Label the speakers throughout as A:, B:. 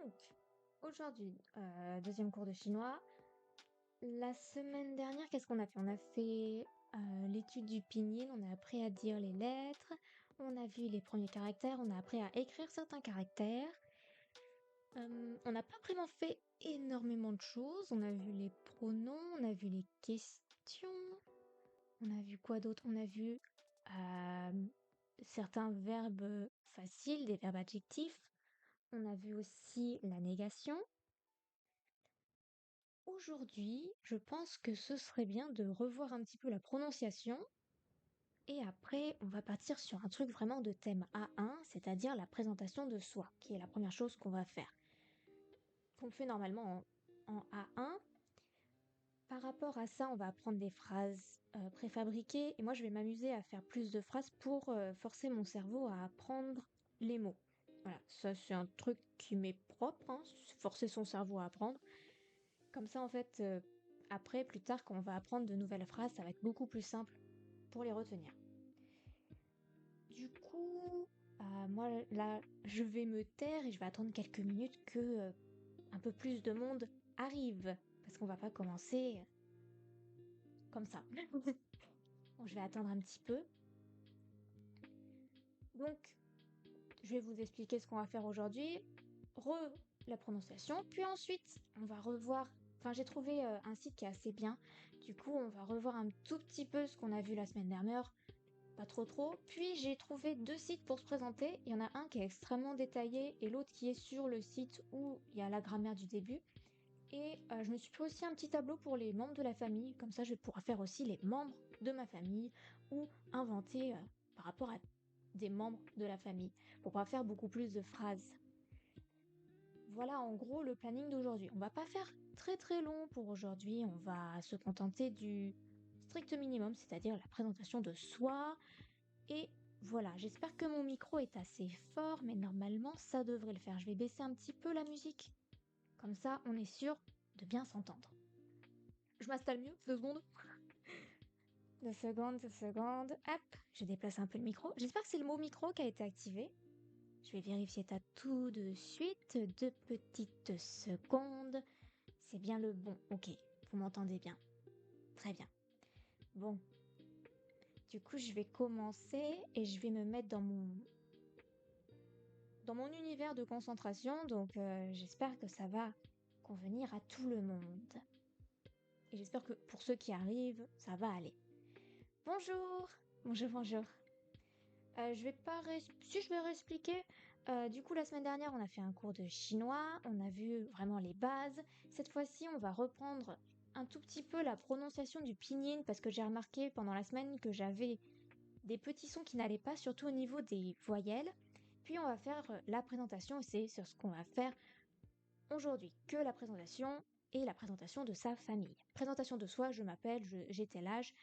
A: Donc, aujourd'hui, deuxième cours de chinois. La semaine dernière, qu'est-ce qu'on a fait? On a fait l'étude du pinyin, on a appris à dire les lettres, on a vu les premiers caractères, on a appris à écrire certains caractères. On n'a pas vraiment fait énormément de choses. On a vu les pronoms, on a vu les questions, on a vu quoi d'autre? On a vu certains verbes faciles, des verbes adjectifs. On a vu aussi la négation. Aujourd'hui, je pense que ce serait bien de revoir un petit peu la prononciation et après, on va partir sur un truc vraiment de thème A1, c'est-à-dire la présentation de soi, qui est la première chose qu'on va faire. Qu'on fait normalement en A1. Par rapport à ça, on va apprendre des phrases préfabriquées et moi, je vais m'amuser à faire plus de phrases pour forcer mon cerveau à apprendre les mots. Voilà, ça c'est un truc qui m'est propre, hein, forcer son cerveau à apprendre. Comme ça, en fait, après, plus tard, quand on va apprendre de nouvelles phrases, ça va être beaucoup plus simple pour les retenir. Du coup, moi, là, je vais me taire et je vais attendre quelques minutes que un peu plus de monde arrive. Parce qu'on va pas commencer comme ça. Bon, je vais attendre un petit peu. Donc, je vais vous expliquer ce qu'on va faire aujourd'hui. La prononciation. Puis ensuite, on va revoir. Enfin, j'ai trouvé un site qui est assez bien. Du coup, on va revoir un tout petit peu ce qu'on a vu la semaine dernière. Pas trop. Puis j'ai trouvé deux sites pour se présenter. Il y en a un qui est extrêmement détaillé et l'autre qui est sur le site où il y a la grammaire du début. Et je me suis fait aussi un petit tableau pour les membres de la famille. Comme ça, je vais pouvoir faire aussi les membres de ma famille ou inventer par rapport à des membres de la famille pour pouvoir faire beaucoup plus de phrases. Voilà en gros le planning d'aujourd'hui. On va pas faire très long pour aujourd'hui, on va se contenter du strict minimum, c'est-à-dire la présentation de soi. Et voilà, j'espère que mon micro est assez fort, mais normalement ça devrait le faire. Je vais baisser un petit peu la musique, comme ça on est sûr de bien s'entendre. Je m'installe mieux, 2 secondes. 2 secondes. Hop, je déplace un peu le micro. J'espère que c'est le mot micro qui a été activé. Je vais vérifier ça tout de suite. 2 petites secondes. C'est bien le bon. Ok, vous m'entendez bien. Très bien. Bon. Du coup, je vais commencer et je vais me mettre dans mon univers de concentration. Donc, j'espère que ça va convenir à tout le monde. Et j'espère que pour ceux qui arrivent, ça va aller. Bonjour. Bonjour. Je vais pas si je vais réexpliquer. Du coup, la semaine dernière, on a fait un cours de chinois, on a vu vraiment les bases. Cette fois-ci, on va reprendre un tout petit peu la prononciation du pinyin parce que j'ai remarqué pendant la semaine que j'avais des petits sons qui n'allaient pas, surtout au niveau des voyelles. Puis on va faire la présentation et c'est sur ce qu'on va faire aujourd'hui, que la présentation et la présentation de sa famille. Présentation de soi, je m'appelle, j'ai tel âge,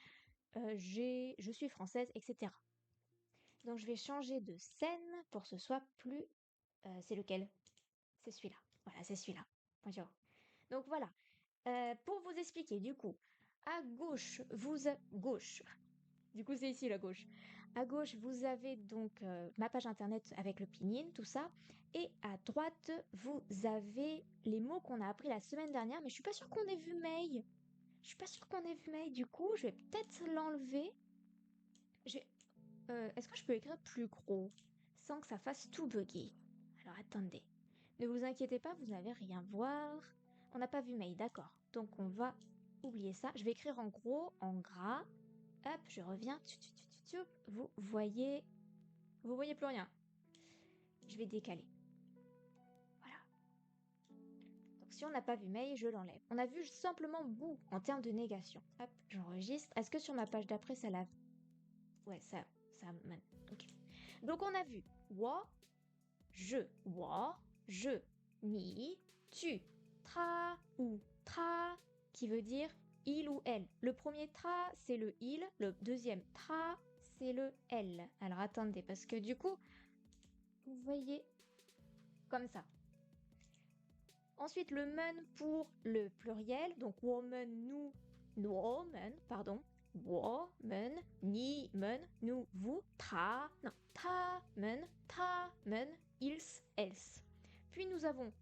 A: je suis française, etc. Donc je vais changer de scène pour que ce soit plus... c'est lequel? C'est celui-là. Voilà, c'est celui-là. Bonjour. Donc voilà. Pour vous expliquer, du coup, à gauche, Gauche. Du coup, c'est ici la gauche. À gauche, vous avez donc ma page internet avec le pinyin, tout ça. Et à droite, vous avez les mots qu'on a appris la semaine dernière. Mais je suis pas sûre qu'on ait vu May. Je suis pas sûre qu'on ait vu May. Du coup, je vais peut-être l'enlever. Est-ce que je peux écrire plus gros sans que ça fasse tout bugger? Alors attendez. Ne vous inquiétez pas, vous n'allez rien voir. On n'a pas vu May, d'accord. Donc on va oublier ça. Je vais écrire en gros, en gras. Hop, je reviens. Vous voyez plus rien. Je vais décaler. Voilà. Donc si on n'a pas vu May, je l'enlève. On a vu simplement bout en termes de négation. Hop, j'enregistre. Est-ce que sur ma page d'après, ça l'a... Ouais, ça... Ok. Donc on a vu wa, je, ni, tu, tra ou tra, qui veut dire il ou elle. Le premier tra, c'est le il, le deuxième tra, c'est le elle. Alors attendez, parce que du coup, vous voyez comme ça. Ensuite, le men pour le pluriel, donc woman, woman, pardon. Woman, ni, men, nous, vous, tra, non, ta, men, ils, elles. Puis nous avons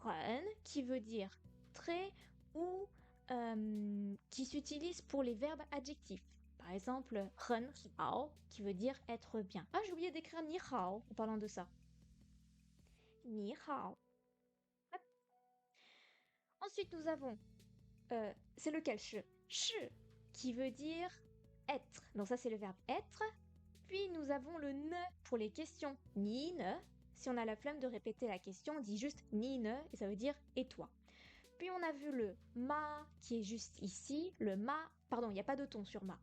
A: 很, qui veut dire très ou qui s'utilise pour les verbes adjectifs. Par exemple, 很好, qui veut dire être bien. Ah, j'ai oublié d'écrire 你好 en parlant de ça. 你好. Hop. Ensuite, nous avons, c'est lequel? 是, qui veut dire être. Donc ça, c'est le verbe être. Puis nous avons le ne pour les questions. Ni ne. Si on a la flemme de répéter la question, on dit juste ni ne et ça veut dire et toi. Puis on a vu le ma qui est juste ici. Le ma, pardon, il n'y a pas de ton sur ma.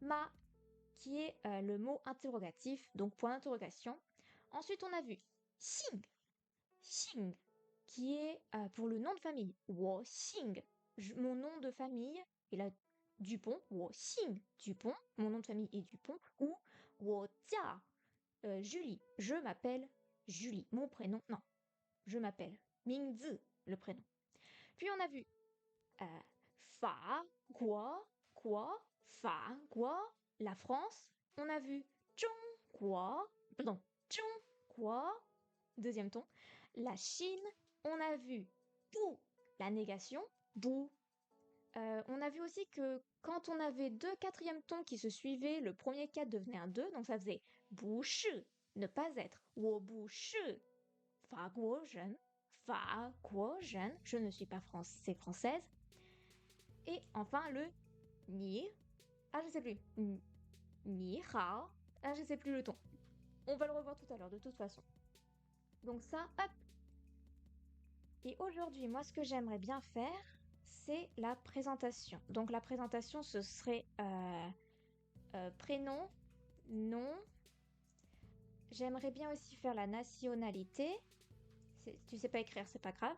A: Ma qui est le mot interrogatif, donc point d'interrogation. Ensuite, on a vu xing, xing qui est pour le nom de famille. Wo xing, mon nom de famille, et là Dupont, Wo xing Dupont, mon nom de famille est Dupont, ou Wo jia, Julie, je m'appelle Julie, mon prénom, non, je m'appelle Mingzi, le prénom. Puis on a vu fa, quoi, fa, quoi, la France. On a vu Zhongguo, deuxième ton. La Chine. On a vu bu, la négation, bu. On a vu aussi que quand on avait deux quatrièmes tons qui se suivaient, le premier 4 devenait un 2, donc ça faisait bu shi, ne pas être. Wo bu shi, fa guo zhen, je ne suis pas française. Et enfin le ni, je sais plus, ni hao, je sais plus le ton. On va le revoir tout à l'heure de toute façon. Donc ça, hop. Et aujourd'hui, moi, ce que j'aimerais bien faire, c'est la présentation. Donc la présentation, ce serait prénom, nom. J'aimerais bien aussi faire la nationalité. Tu sais pas écrire, c'est pas grave.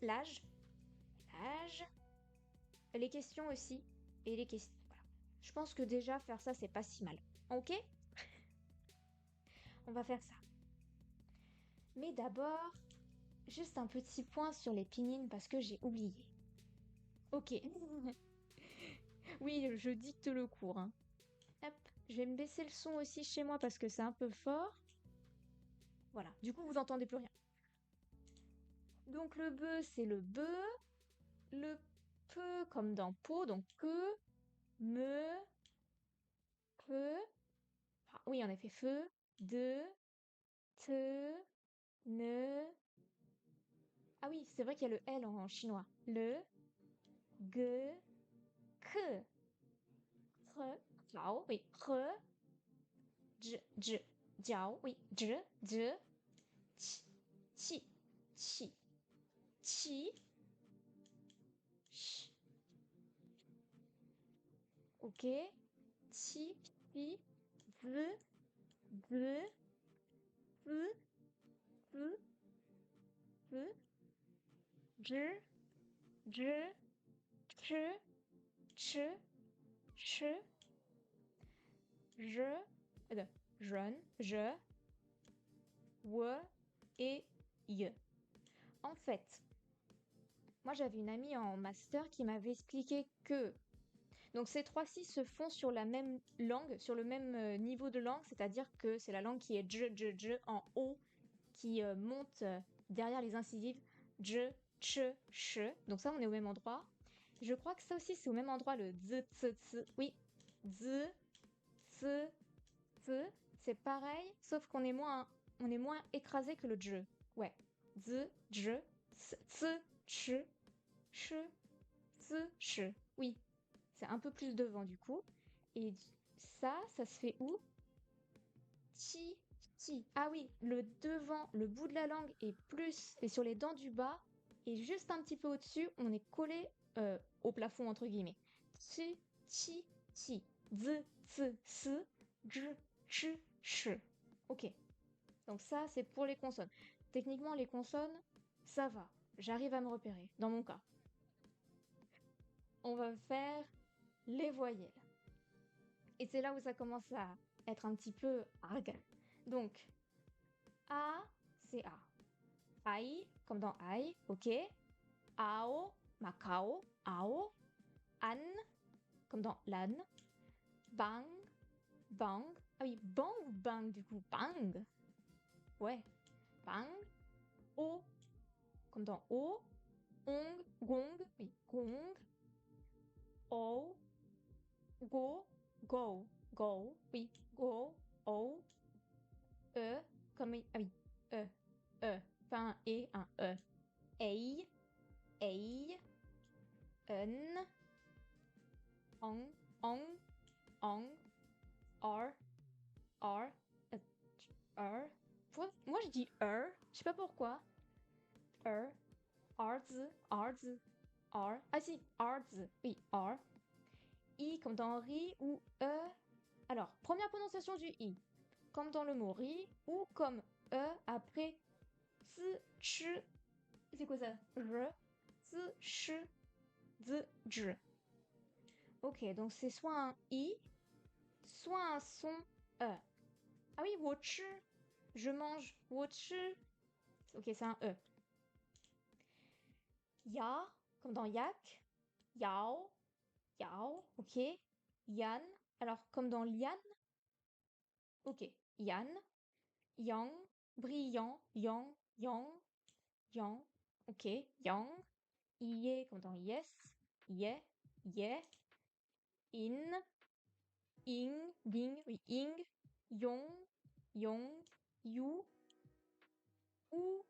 A: L'âge. Les questions aussi. Et les questions. Voilà. Je pense que déjà faire ça, c'est pas si mal. Ok? On va faire ça. Mais d'abord, juste un petit point sur les pinyin parce que j'ai oublié. Ok. Oui, je dicte le cours. Hein. Hop, je vais me baisser le son aussi chez moi parce que c'est un peu fort. Voilà, du coup, vous entendez plus rien. Donc le be, c'est le be. Le peu comme dans pot, donc que, me, peu. Ah, oui, en effet, feu, de, te, ne. Ah oui, c'est vrai qu'il y a le L en chinois. Le, ge, que. Re, jiao, oui, re. J, jiao, oui, j, chi, chi, chi. Ok. Chi, pi, v, v, v, v, v, je, ch, jeune, je, we et ye. En fait, moi j'avais une amie en master qui m'avait expliqué que donc ces trois-ci se font sur la même langue, sur le même niveau de langue, c'est-à-dire que c'est la langue qui est je en haut qui monte derrière les incisives je, ch. Donc ça on est au même endroit. Je crois que ça aussi c'est au même endroit le z, c. Oui, z, c, c'est pareil, sauf qu'on est moins écrasé que le je. Ouais, z, je, c, ch, ch. Oui, c'est un peu plus devant du coup. Et ça se fait où? Chi, chi. Ah oui, le devant, le bout de la langue est plus, et sur les dents du bas, et juste un petit peu au-dessus, on est collé au plafond entre guillemets. Chi, chi, chi. Z, c, s, j, ch, ch. Ok. Donc ça, c'est pour les consonnes. Techniquement, les consonnes, ça va. J'arrive à me repérer, dans mon cas. On va faire les voyelles. Et c'est là où ça commence à être un petit peu argue. Donc, A, c'est A. Ai, comme dans Ai, ok. Ao, Macao, Ao. An, comme dans l'an. Bang, bang. Ah oui, bang ou bang du coup, bang. Ouais. Bang. O. Comme dans O. Ong. Gong. Oui. Gong. O. Go. Go. Go. Oui. Go. O. E. Comme... Ah oui. E. E. Pas un E, un E. Ei. Ei. Un. Ong. Ong. Ong. R. R. R. Moi, je dis R. Je sais pas pourquoi. R. Arz. Arz. R. Ah si, Arz. Oui, R. I comme dans riz ou E. Alors, première prononciation du I. Comme dans le mot riz ou comme E après zi, ch. C'est quoi ça? R. Zi, ch. Z, j. Ok, donc c'est soit un I, soit un son E. Ah oui, wo chi. Je mange. Wo chi. Ok, c'est un E. Ya, comme dans yak. Yao. Yao, ok. Yan, alors comme dans lian. Ok. Yan. Yang. Brillant. Yang. Yang. Yang. Ok. Yang. Ié, comme dans yes. Ye. Ye. In. Ing. Bing. Oui, ing. Yong. Yong. You. Ou.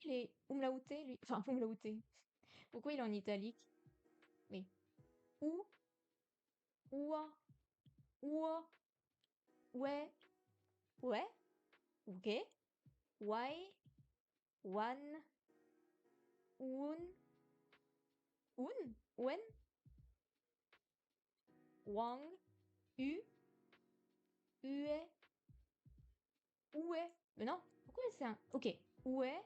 A: Il est umlauté, lui. Enfin, umlauté. Pourquoi il est en italique? Oui. Ou. Oua. Oua. Ouais. Ouais. Ok. Why. One. Un. Un. Wen. Wang. U. Ue. Ue. Mais non. Pourquoi c'est un... Ok. Ue.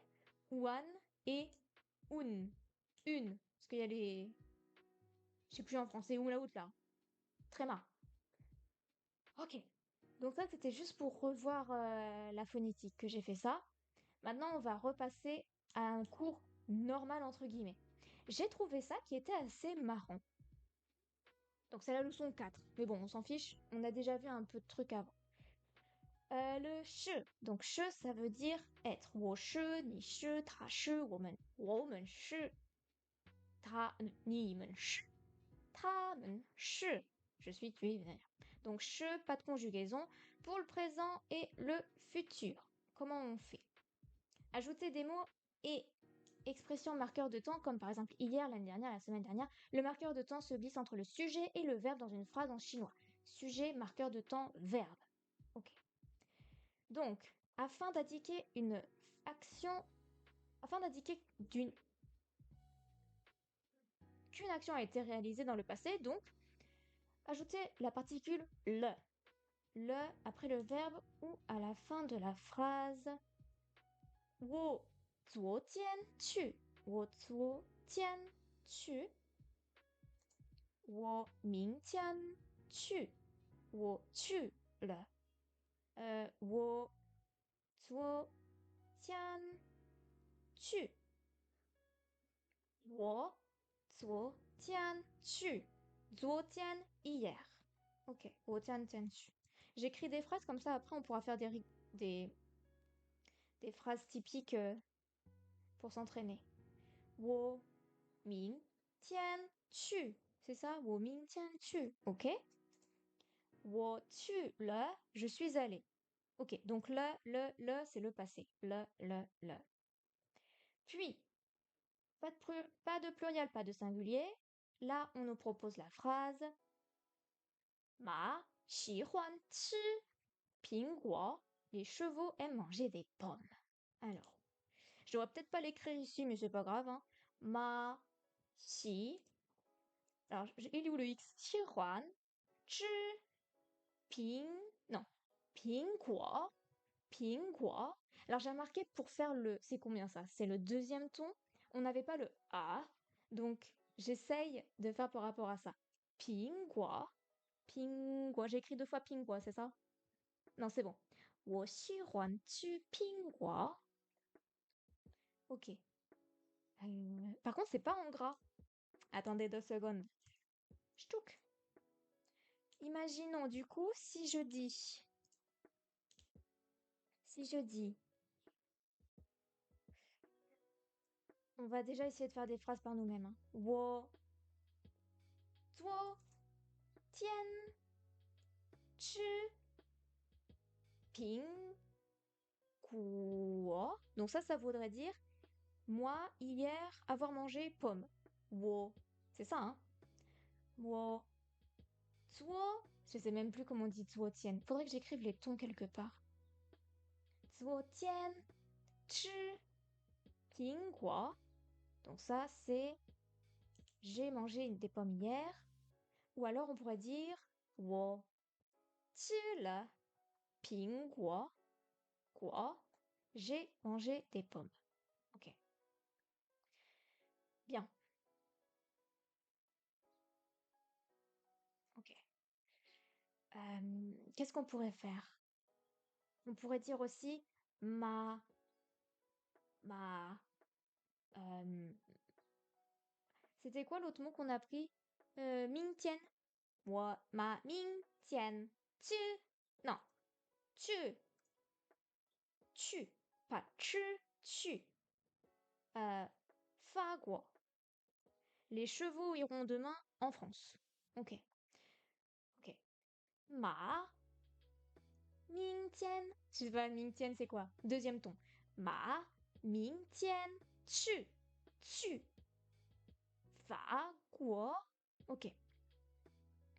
A: Wan. Et. Un. Une. Parce qu'il y a les... Je sais plus en français. Umlaut là. Très marre. Ok. Donc ça, c'était juste pour revoir la phonétique que j'ai fait ça. Maintenant, on va repasser à un cours normal entre guillemets. J'ai trouvé ça qui était assez marrant. Donc c'est la leçon 4. Mais bon, on s'en fiche, on a déjà vu un peu de trucs avant. Le che. Donc che, ça veut dire être. Wo che, ni che, ta che, women che, ta, ni men che, ta men che. Je suis tué. Donc che, pas de conjugaison pour le présent et le futur. Comment on fait? Ajouter des mots et expressions marqueurs de temps, comme par exemple hier, l'année dernière, la semaine dernière. Le marqueur de temps se glisse entre le sujet et le verbe dans une phrase en chinois. Sujet, marqueur de temps, verbe. Ok. Donc, afin d'indiquer une action, afin d'indiquer qu'une action a été réalisée dans le passé, donc, ajoutez la particule le. Le après le verbe ou à la fin de la phrase. 我昨天去，我昨天去，我明天去，我去了。我昨天去，我昨天去，昨天 hier. Ok, 我昨天去. J'écris des phrases comme ça, après on pourra faire des phrases typiques pour s'entraîner. 我明天去, c'est ça? 我明天去, ok? 我去了, je suis allé. Ok, donc le, c'est le passé. Le. Puis, pas de pluriel, pas de singulier. Là, on nous propose la phrase Ma, 喜欢吃苹果. Les chevaux aiment manger des pommes. Alors, je devrais peut-être pas l'écrire ici, mais c'est pas grave. Hein. Ma, 喜. Alors, il est où le X? 喜欢吃苹, non, 苹果. 苹果. Alors, j'ai remarqué pour faire le... C'est combien ça? C'est le deuxième ton. On n'avait pas le A. Donc, j'essaye de faire par rapport à ça. 苹果. 苹果. J'ai écrit 2 fois 苹果, c'est ça? Non, c'est bon. 我喜欢吃苹果. Ok. Par contre, c'est pas en gras. Attendez 2 secondes. Ch'touk. Imaginons du coup si je dis On va déjà essayer de faire des phrases par nous-mêmes, hein. Wo, zuo, tian, chi, ping, kuo. Donc ça voudrait dire moi, hier, avoir mangé pomme. Wo. C'est ça, hein? Wo, zuo. Je sais même plus comment on dit zuo tian. Faudrait que j'écrive les tons quelque part. Zuo tian, chi, ping, kuo. Donc ça, c'est j'ai mangé des pommes hier. Ou alors on pourrait dire wo chi le ping kuo. Quoi? J'ai mangé des pommes. Ok. Bien. Ok. Qu'est-ce qu'on pourrait faire? On pourrait dire aussi ma, euh, c'était quoi l'autre mot qu'on a pris? Mingtian. Moi, ma mingtian. Tu. Non. Tu. Tu. Pas tu. Tu. Faguo. Les chevaux iront demain en France. Ok. Ok. Ma. Mingtian. Je sais pas, Mingtian, c'est quoi? Deuxième ton. Ma. Mingtian. Tu. Tu. Fa. Quoi? Ok.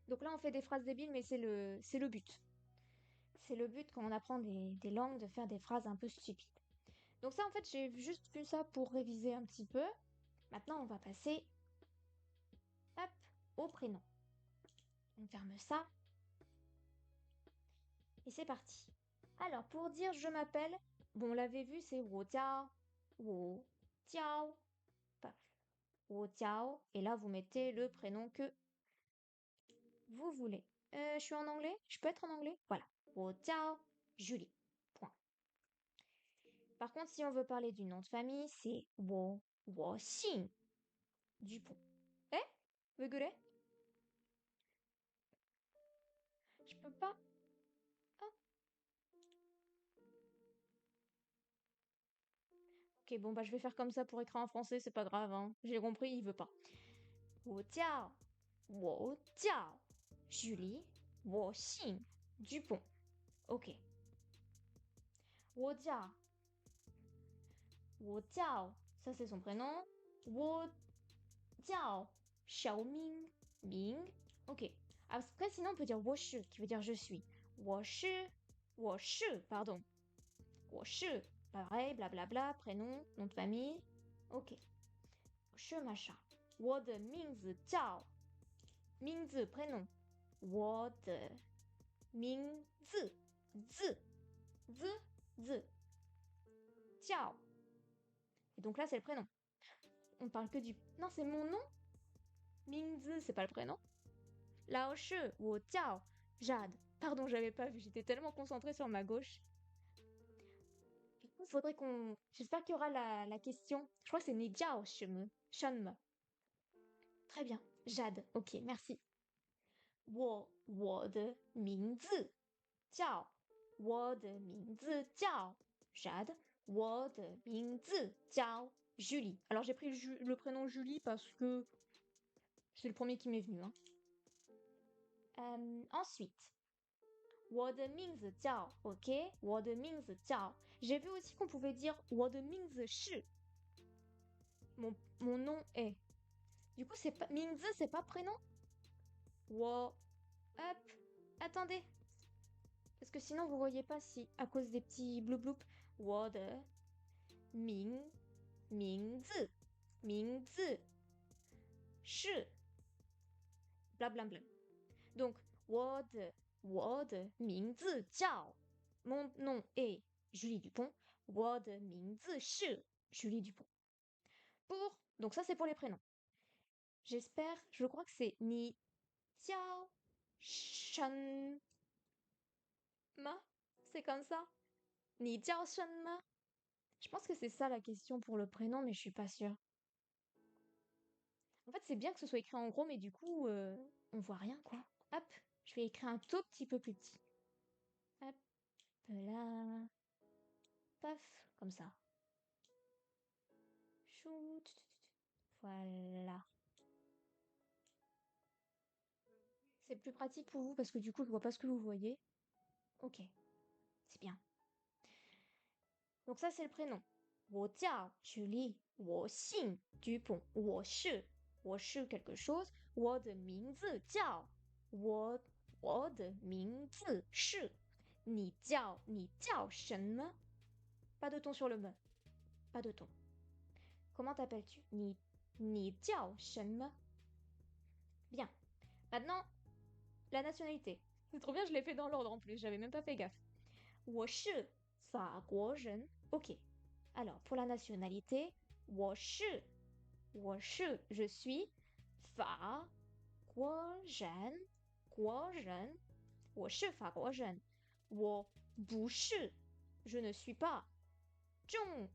A: Donc là, on fait des phrases débiles, mais c'est le but. C'est le but quand on apprend des langues de faire des phrases un peu stupides. Donc ça, en fait, j'ai juste vu ça pour réviser un petit peu. Maintenant, on va passer, hop, au prénom. On ferme ça. Et c'est parti. Alors, pour dire je m'appelle, bon, on l'avait vu, c'est wo jiao, wo jiao, paf, wo jiao. Et là, vous mettez le prénom que vous voulez. Je suis en anglais? Je peux être en anglais? Voilà. Wo jiao, Julie. Point. Par contre, si on veut parler du nom de famille, c'est wo xin, Dupont. Eh? Veugure? Je peux pas. Ah. Ok, bon, bah, je vais faire comme ça pour écrire en français, c'est pas grave, hein. J'ai compris, il veut pas. Wo jiao, wo jiao, Julie, wo xin, Dupont. Ok. Wo jiao, wo jiao, ça c'est son prénom. Wo jiao, Xiaoming, Ming. Ok. Après, sinon, on peut dire wo shi, qui veut dire je suis. Wo shi, pardon. Wo shi, pareil, blablabla, prénom, nom de famille. Ok. Wo shi machin. Wo de mingzi jiao. Mingzi, prénom. Wo de mingzi, zi, zi, zi. Jiao. Et donc là, c'est le prénom. On parle que du... Non, c'est mon nom. Mingzi, c'est pas le prénom. Lao Shi, Wo Jiao, Jade. Pardon, j'avais pas vu, j'étais tellement concentrée sur ma gauche. Du coup, faudrait qu'on... J'espère qu'il y aura la question. Je crois que c'est Ni Jiao Shime. Shanme. Très bien. Jade. Ok, merci. Wo de mingzi Jiao. Wo de mingzi Jiao. Jade. Wo de mingzi Jiao. Julie. Alors j'ai pris le prénom Julie parce que c'est le premier qui m'est venu, hein. Ensuite, 我的名字叫 ok 我的名字叫 j'ai vu aussi qu'on pouvait dire 我的名字是 mon nom est. Du coup, c'est pas 名字, c'est pas prénom. 我 hop, attendez. Parce que sinon, vous voyez pas si, à cause des petits bloup bloup. 我的名字是 blablabla. Donc, 我的名字叫 mon nom est Julie Dupont. 我的名字是 Julie Dupont. Donc ça c'est pour les prénoms. J'espère, je crois que c'est Ni Jiao Shen Ma. C'est comme ça. Ni Jiao Shen Ma. Je pense que c'est ça la question pour le prénom, mais je suis pas sûre. En fait, c'est bien que ce soit écrit en gros, mais du coup, on voit rien quoi. Hop, je vais écrire un tout petit peu plus petit. Hop, là. Paf, comme ça. Voilà. C'est plus pratique pour vous parce que du coup, je vois pas ce que vous voyez. Ok, c'est bien. Donc ça, c'est le prénom. 我叫 Julie, 我姓 Dupont, 我是quelque chose, 我的名字叫我的名字是你叫什么 Pas de ton sur le me. Pas de ton. Comment t'appelles-tu 你叫什么 Bien. Maintenant, la nationalité. C'est trop bien, je l'ai fait dans l'ordre en plus, j'avais même pas fait gaffe. 我是法国人 Ok. Alors, pour la nationalité, je suis 法国人我是法国人我不是 je ne suis pas 中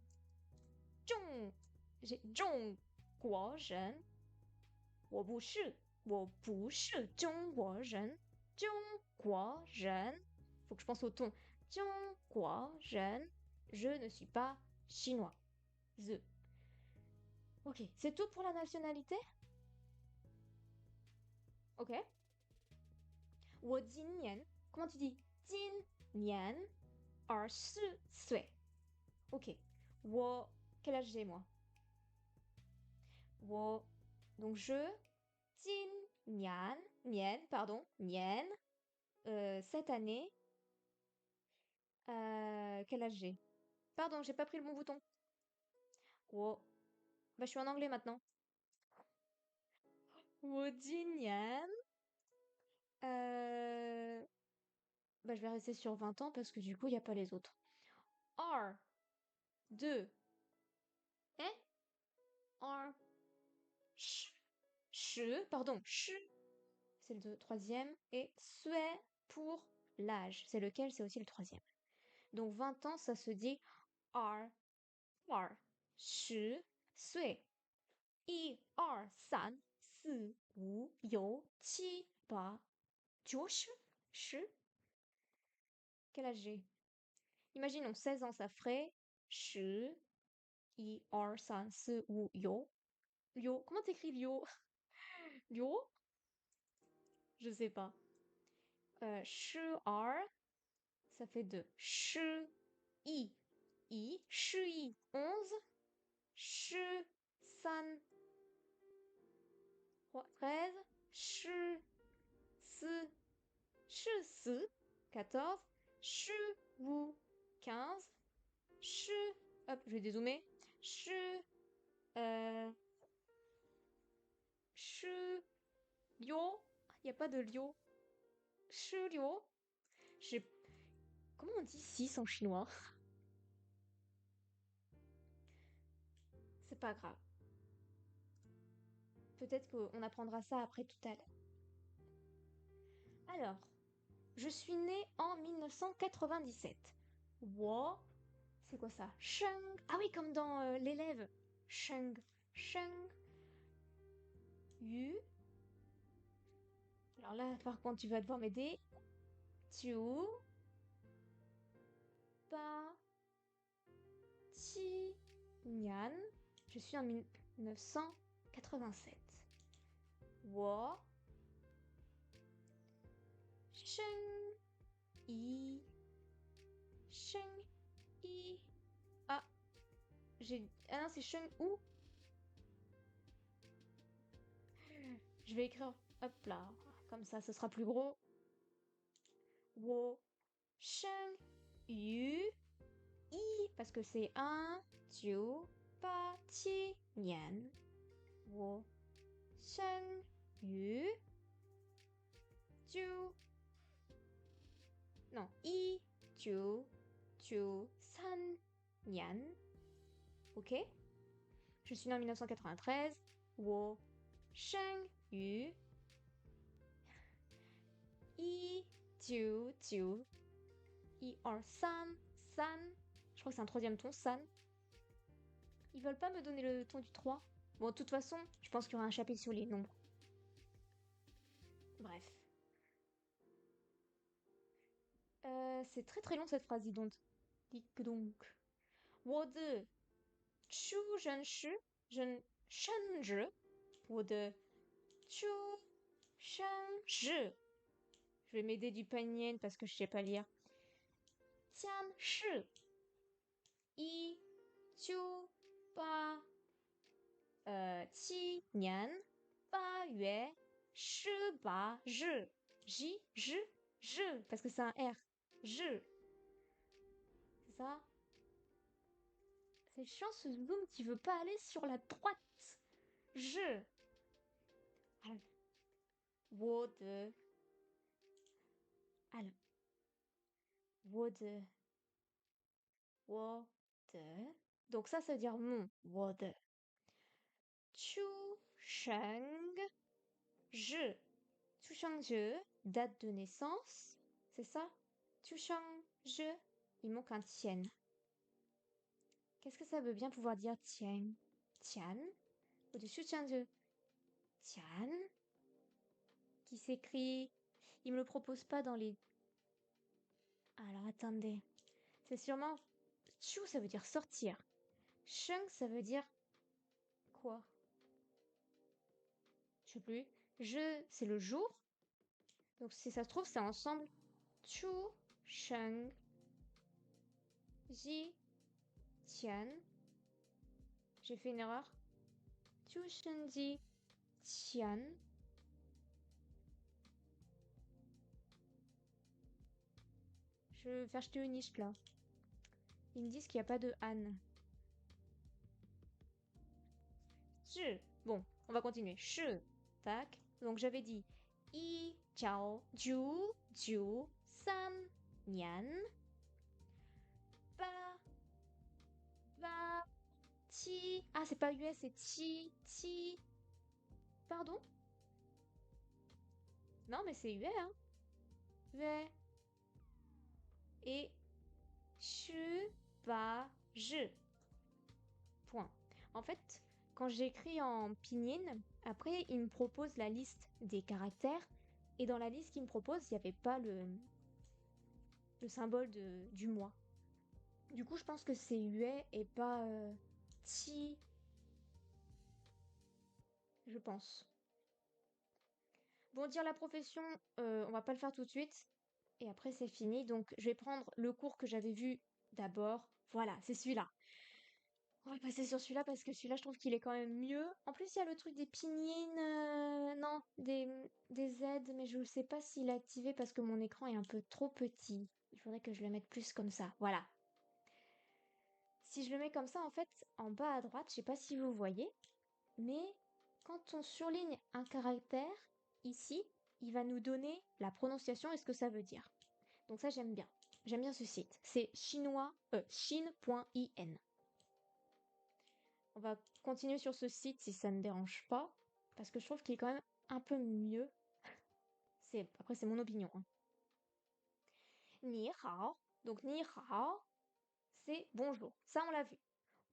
A: 国人我不是中国人faut que je pense au ton 中国人 je ne suis pas chinois The. Ok, c'est tout pour la nationalité Ok. 我今年 comment tu dis 今年20岁 Ok. 我 quel âge j'ai moi 我 donc je 今年 pardon 年 cette année quel âge j'ai Pardon, j'ai pas pris le bon bouton. 我 bah je suis en anglais maintenant. 我今年 bah je vais rester sur 20 ans parce que du coup il n'y a pas les autres. R 2 hein R pardon, c'est le troisième, et sui pour l'âge. C'est lequel? C'est aussi le troisième. Donc 20 ans, ça se dit R, R, 10岁1 2 3 4 5 6 7 8 9 10 Quel âge j'ai? Imaginons 16 ans, ça ferait 10 1 2 3 4 5 6 Lio. Comment t'écris Lio? Lio? Je sais pas. 12 ça fait 2. 11 11 13 14 15 hop, je vais dézoomer. Lio, il n'y a pas de Lio. Lio. Comment on dit 6 en chinois? C'est pas grave. Peut-être qu'on apprendra ça après tout à l'heure. Alors, je suis née en 1997. Wo, c'est quoi ça? Sheng. Ah oui, comme dans l'élève. Sheng. Yu. Alors là, par contre, tu vas devoir m'aider. Tu. Pa. Ti. Nian. Je suis en 1987. Wo. Sheng. I. Ah. Ah non, c'est Sheng Ou. Je vais écrire, hop là, comme ça, ce sera plus gros. Wo. Sheng. Yu. I. Parce que c'est 1, 2, pas, ti, nian. Wo. Sheng. Yu. 2. Non, I. 2. 2. 3. Nian. Ok. Je suis née en 1993. Wo. Sheng. Yu. I. 2. 2. I. R. San. Je crois que c'est un troisième ton, San. Ils veulent pas me donner le ton du 3. Bon, de toute façon, je pense qu'il y aura un chapitre sur les nombres. Bref. C'est très très long cette phrase, dis donc. Dis donc. 我的出生时 je ne change 我的出生日。Je vais m'aider du panien parce que je sais pas lire. 将是1987年8月18日. J, parce que c'est un R. Je. C'est ça? C'est chiant ce zoom qui veut pas aller sur la droite. Je. 我的 alors 我的 donc ça veut dire mon 我的出生日出生日 date de naissance, c'est ça? 出生日 il manque un tien. Qu'est-ce que ça veut bien pouvoir dire tien? Tian ou de 出生日 Tian qui s'écrit, il me le propose pas dans les. Alors attendez, c'est sûrement chu ça veut dire sortir. Sheng ça veut dire quoi? Je sais plus. Je c'est le jour. Donc si ça se trouve c'est ensemble. Chu Sheng Ji Tian. J'ai fait une erreur. Chu Sheng Ji Tian. Je vais faire jeter une niche là. Ils me disent qu'il n'y a pas de Anne. Je. Bon, on va continuer. Je. Tac. Donc j'avais dit I Chao Ju Ju San Nian. Ba Ba Ti. Ah, c'est pas US, c'est Ti Ti. Pardon? Non, mais c'est UE, hein. UE. Et Shu Ba Je. Point. En fait, quand j'écris en pinyin, après, il me propose la liste des caractères. Et dans la liste qu'il me propose, il n'y avait pas le symbole du mois. Du coup, je pense que c'est UE et pas Ti. Je pense. Bon, dire la profession, on va pas le faire tout de suite. Et après, c'est fini. Donc, je vais prendre le cours que j'avais vu d'abord. Voilà, c'est celui-là. On va passer sur celui-là parce que celui-là, je trouve qu'il est quand même mieux. En plus, il y a le truc des pinyin, non, des aides, mais je ne sais pas s'il est activé parce que mon écran est un peu trop petit. Il faudrait que je le mette plus comme ça. Voilà. Si je le mets comme ça, en fait, en bas à droite, je sais pas si vous voyez, mais quand on surligne un caractère, ici, il va nous donner la prononciation et ce que ça veut dire. Donc ça, j'aime bien. J'aime bien ce site. C'est chinois, chine.in. On va continuer sur ce site si ça ne dérange pas, parce que je trouve qu'il est quand même un peu mieux. Après, c'est mon opinion. Hein. Ni hao. Donc ni hao, c'est bonjour. Ça, on l'a vu.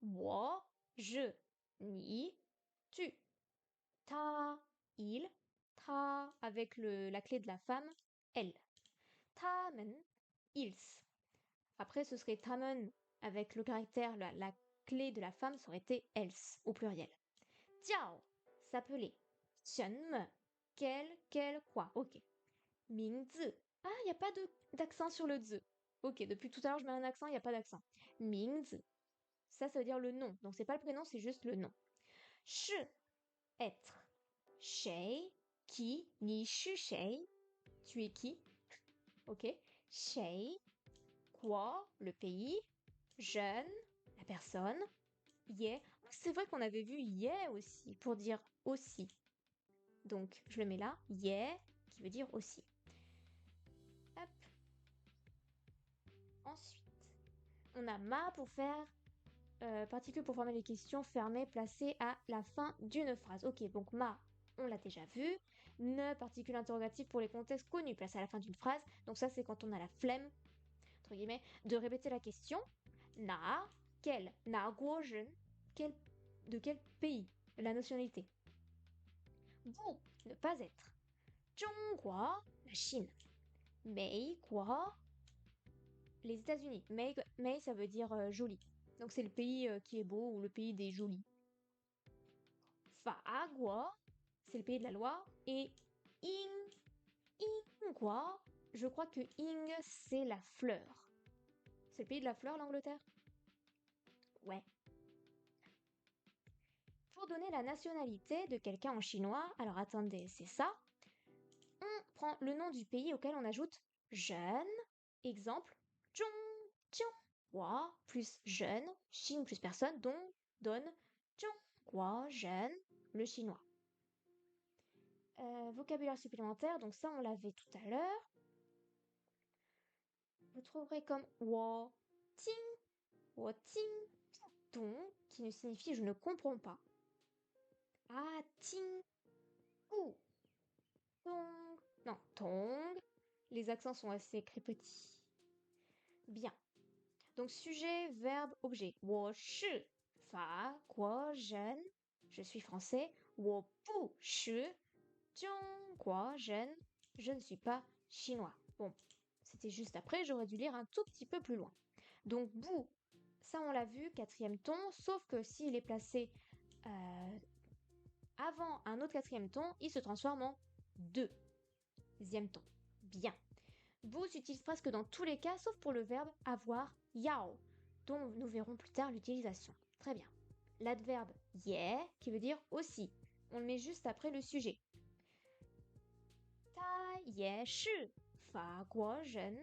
A: Wo, je, ni, tu. Ta, il. Ta, avec la clé de la femme, elle. Tamen, ils. Après, ce serait tamen avec le caractère, la clé de la femme, ça aurait été else au pluriel. Jiao, s'appeler. Shenme, quel, quoi. Ok. Mingzi. Ah, il n'y a pas d'accent sur le zi. Ok, depuis tout à l'heure, je mets un accent, il n'y a pas d'accent. Mingzi. Ça veut dire le nom. Donc, c'est pas le prénom, c'est juste le nom. Shi, être. Shei, qui, ni shu shei. Tu es qui? Ok. Shei, quoi, le pays. Jeune, la personne. Ye. C'est vrai qu'on avait vu ye aussi, pour dire aussi. Donc, je le mets là. Ye, qui veut dire aussi. Hop. Ensuite, on a ma pour faire particule pour former les questions fermées placées à la fin d'une phrase. Ok, donc ma, on l'a déjà vu. Ne, particule interrogative pour les contextes connus placés à la fin d'une phrase. Donc ça, c'est quand on a la flemme, entre guillemets, de répéter la question. Na, quel, na guozhen, de quel pays, la nationalité. Bu, ne pas être. Zhonghua, la Chine. Mei, quoi, les États-Unis. Mei, ça veut dire joli. Donc c'est le pays qui est beau ou le pays des jolis. Faguo, c'est le pays de la loi. Et Ingwa, je crois que Ing, c'est la fleur. C'est le pays de la fleur, l'Angleterre? Ouais. Pour donner la nationalité de quelqu'un en chinois, alors attendez, c'est ça. On prend le nom du pays auquel on ajoute jeune. Exemple, Zhong, Jianghua plus jeune, Chine plus personne, donc donne Jianghua, jeune, le chinois. Vocabulaire supplémentaire, donc ça on l'avait tout à l'heure. Vous trouverez comme wo ting, donc, qui ne signifie je ne comprends pas. Ah, ting, ou, tong, non, tong. Les accents sont assez écrits petits. Bien. Donc sujet, verbe, objet. 我是法国人, je suis français. 我不是中国人, je ne suis pas chinois. Bon, c'était juste après, j'aurais dû lire un tout petit peu plus loin. Donc bou, ça on l'a vu, quatrième ton, sauf que s'il est placé avant un autre quatrième ton, il se transforme en deuxième ton. Bien. Bou s'utilise presque dans tous les cas, sauf pour le verbe avoir, yao, dont nous verrons plus tard l'utilisation. Très bien. L'adverbe ye, qui veut dire aussi. On le met juste après le sujet. Ta ye shi, fa guo zhen.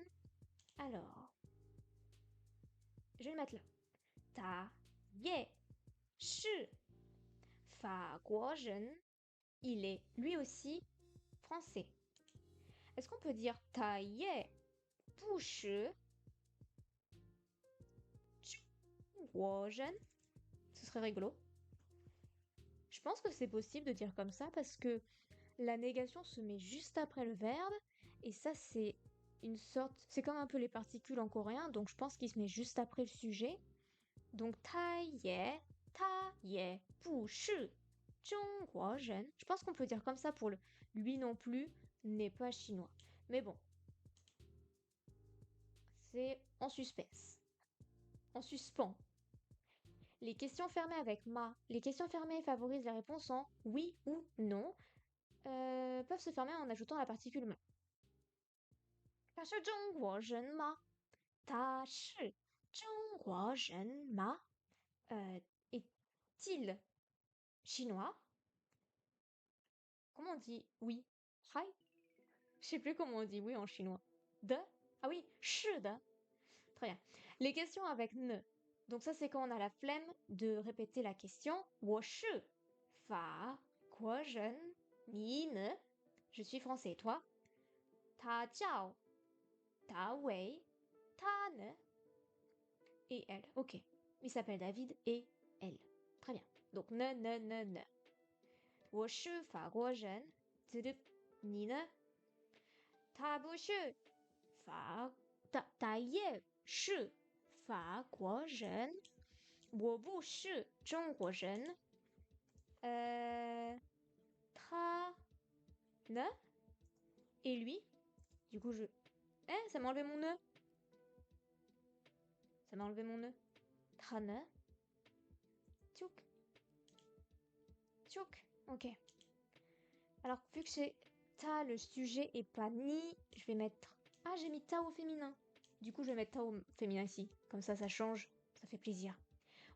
A: Alors, je vais le mettre là. Ta ye shi, fa guo zhen. Il est lui aussi français. Est-ce qu'on peut dire ta ye bu shi guo zhen? Ce serait rigolo. Je pense que c'est possible de dire comme ça parce que la négation se met juste après le verbe et ça c'est une sorte, c'est comme un peu les particules en coréen, donc je pense qu'il se met juste après le sujet. Donc ta ye bu shi zhongguo zhen. Je pense qu'on peut dire comme ça pour le lui non plus n'est pas chinois. Mais bon, c'est en suspense, en suspens. Les questions fermées avec ma. Les questions fermées favorisent les réponses en oui ou non. Peuvent se fermer en ajoutant la particule ma. 他是中国人吗？他是中国人吗？Est-il chinois? Comment on dit oui? Hi? Je sais plus comment on dit oui en chinois. De? Ah oui, 是的. Très bien. Les questions avec ne. Donc ça c'est quand on a la flemme de répéter la question. 我是法国人，你呢？Je suis français, toi? 他叫他为他呢 et elle. Ok. Il s'appelle David et elle. Très bien. Donc ne. 我是法国人，你呢？他不是他也是法国人，我不是中国人。他呢 et lui. Du coup, ça m'a enlevé mon ne. Ça m'a enlevé mon ne. Ta ne. Tchouk. Tchouk. Ok. Alors, vu que c'est ta, le sujet, et pas ni, je vais mettre... Ah, j'ai mis ta au féminin. Du coup, je vais mettre ta au féminin ici. Comme ça change. Ça fait plaisir.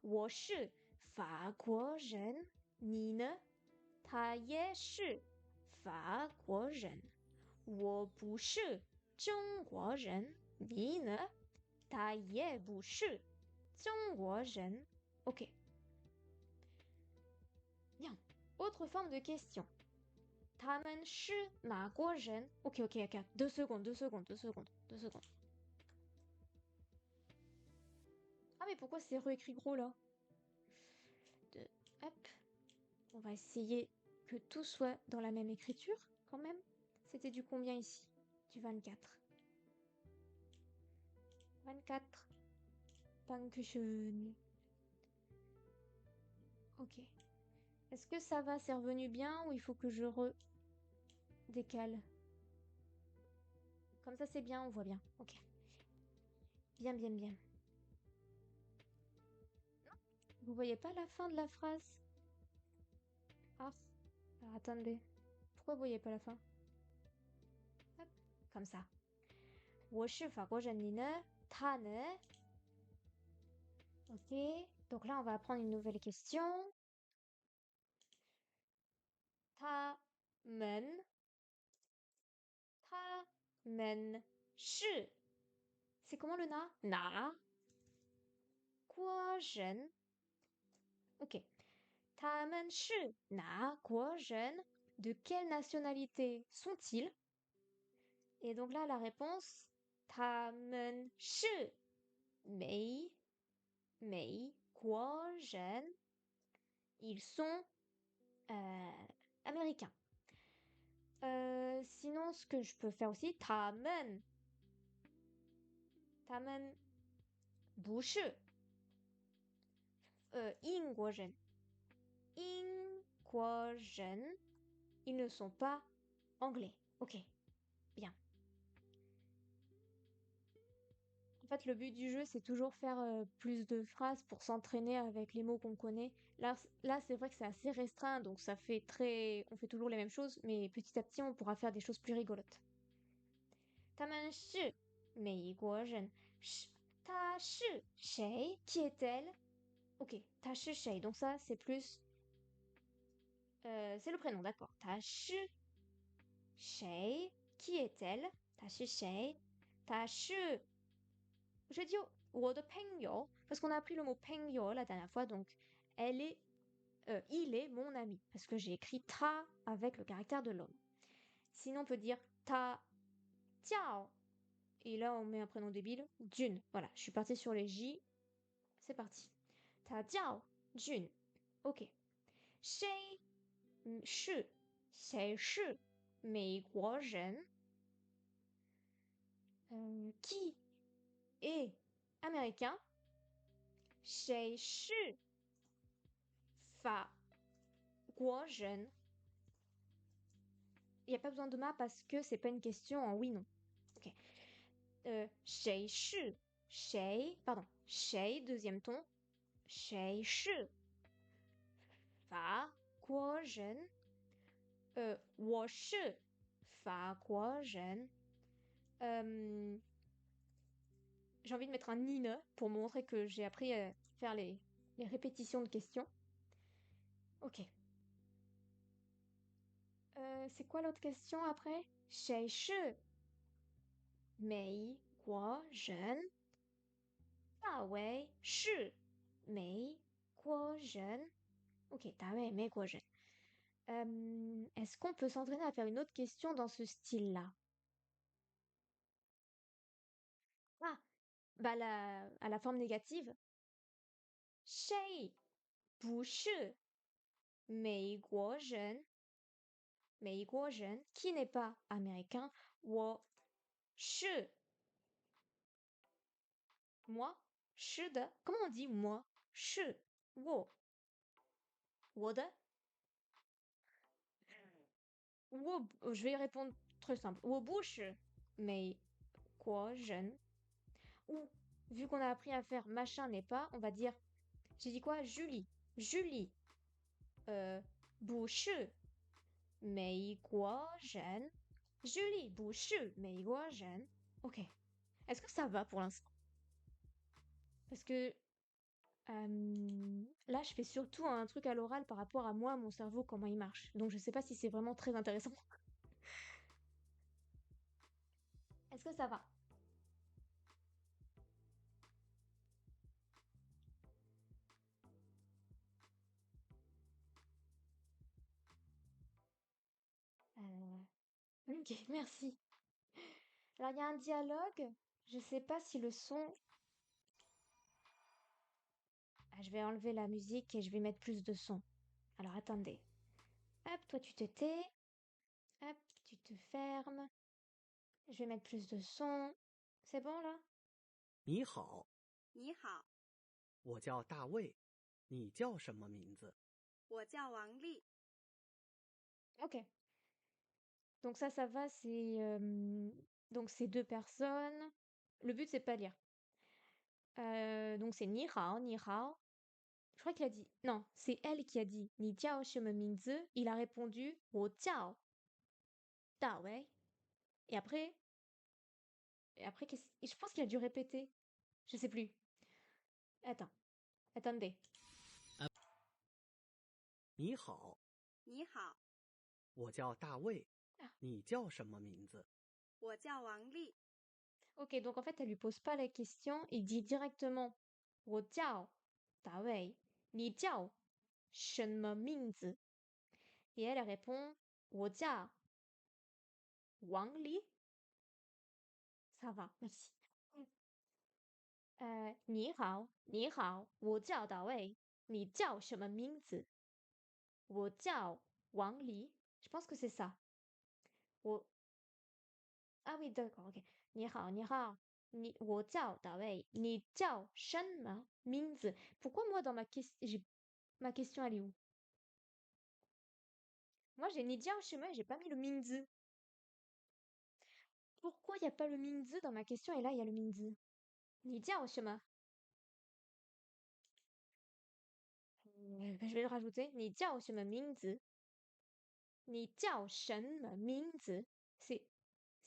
A: 我是法国人，你呢？他也是法国人。我不是中国人，你呢？他也不是中国人。Ok. Bien. Autre forme de question. 他们是哪国人 Ok. 2 secondes. Ah mais pourquoi c'est réécrit gros là? Hop. On va essayer que tout soit dans la même écriture quand même. C'était du combien ici? Du 24. 24. Dankeschön. Ok. Est-ce que ça va, c'est revenu bien ou il faut que je décale? Comme ça c'est bien, on voit bien. Ok. Bien. Vous voyez pas la fin de la phrase? Alors attendez. Pourquoi vous voyez pas la fin? Hop, comme ça. 我是法国人，你呢？他呢？ Ok, donc là on va apprendre une nouvelle question. 他们是 c'est comment le na? Na 国人 Ok. 他们是哪国人 De quelle nationalité sont-ils? Et donc là, la réponse, 他们是美国人 Ils sont américains. Sinon, ce que je peux faire aussi, 他们不是英国人 英国人 Ils ne sont pas anglais. Ok, bien. En fait, le but du jeu, c'est toujours faire plus de phrases pour s'entraîner avec les mots qu'on connaît. Là, c'est vrai que c'est assez restreint, donc ça fait très... On fait toujours les mêmes choses, mais petit à petit, on pourra faire des choses plus rigolotes. 他们是美国人. Ta shi qui est-elle? Ok, ta shi donc ça, c'est plus... c'est le prénom, d'accord. Ta shi qui est-elle? Ta shi ta shi je dis Pengyo parce qu'on a appris le mot Pengyo la dernière fois, donc il est mon ami, parce que j'ai écrit ta avec le caractère de l'homme. Sinon, on peut dire ta tiao. Et là, on met un prénom débile, Jun. Voilà, je suis partie sur les J. C'est parti. Ta tiao, Jun. Ok. Shei shi, shei shi, 美国人 qui est américain. Shei shi, 法国人 il n'y a pas besoin de ma parce que c'est pas une question en oui non. Ok. 谁 deuxième ton. 谁是法国人 我是法国人 j'ai envie de mettre un nine pour montrer que j'ai appris à faire les répétitions de questions. Ok. C'est quoi l'autre question après? 谁是美国人 大卫是美国人 Ok, 大卫美国人 Est-ce qu'on peut s'entraîner à faire une autre question dans ce style-là? Ah, bah à la forme négative. 谁不是美国人 qui n'est pas américain 我是 moi 是的 comment on dit moi 是我的 je vais répondre très simple 我不是美国人 ou vu qu'on a appris à faire machin n'est pas on va dire j'ai dit quoi Julie 不是美国人 Julie 不是美国人 Ok. Est-ce que ça va pour l'instant? Parce que là, je fais surtout un truc à l'oral par rapport à moi, mon cerveau, comment il marche. Donc je sais pas si c'est vraiment très intéressant. Est-ce que ça va? Ok, merci. Alors il y a un dialogue. Je sais pas si le son... Ah, je vais enlever la musique et je vais mettre plus de son. Alors attendez. Hop, toi tu te tais. Hop, tu te fermes. Je vais mettre plus de son. C'est bon là?
B: 你好，
C: 你好，
B: 我叫大卫，你叫什么名字？
C: 我叫王丽。
A: Ok. Donc ça va, c'est... donc c'est deux personnes. Le but, c'est pas lire. Donc c'est ni hao, ni hao. Je crois qu'il a dit. Non, c'est elle qui a dit. Ni jiao shime mingzi. Il a répondu. Wo jiao da wei. Et après. Je pense qu'il a dû répéter. Je sais plus. Attends. Attendez.
B: 你好，
C: 你好，
B: 我叫大卫，
A: Ah.
B: 你叫什么名字？
C: 我叫王丽。
A: Ok, donc en fait, elle lui pose pas la question. Il dit directement. Wo jiao da wei. Ni jiao shime mingzi. Et elle répond. Wo jiao Wang Li. Ça va, merci. 你好，你好，我叫大卫，你叫什么名字？我叫王黎。Je pense que c'est ça. 我 Ah oui, d'accord, ok. 你好，你好，我叫大卫，你叫什么名字？Pourquoi moi dans ma question elle est où? Moi j'ai ni jiao chemin, j'ai pas mis le mingzi. Pourquoi il n'y a pas le mingzi dans ma question et là il y a le mingzi? Ni jiao chemin. Je vais le rajouter. Ni jiao chemin mingzi. Ni jiao shen mingzi. C'est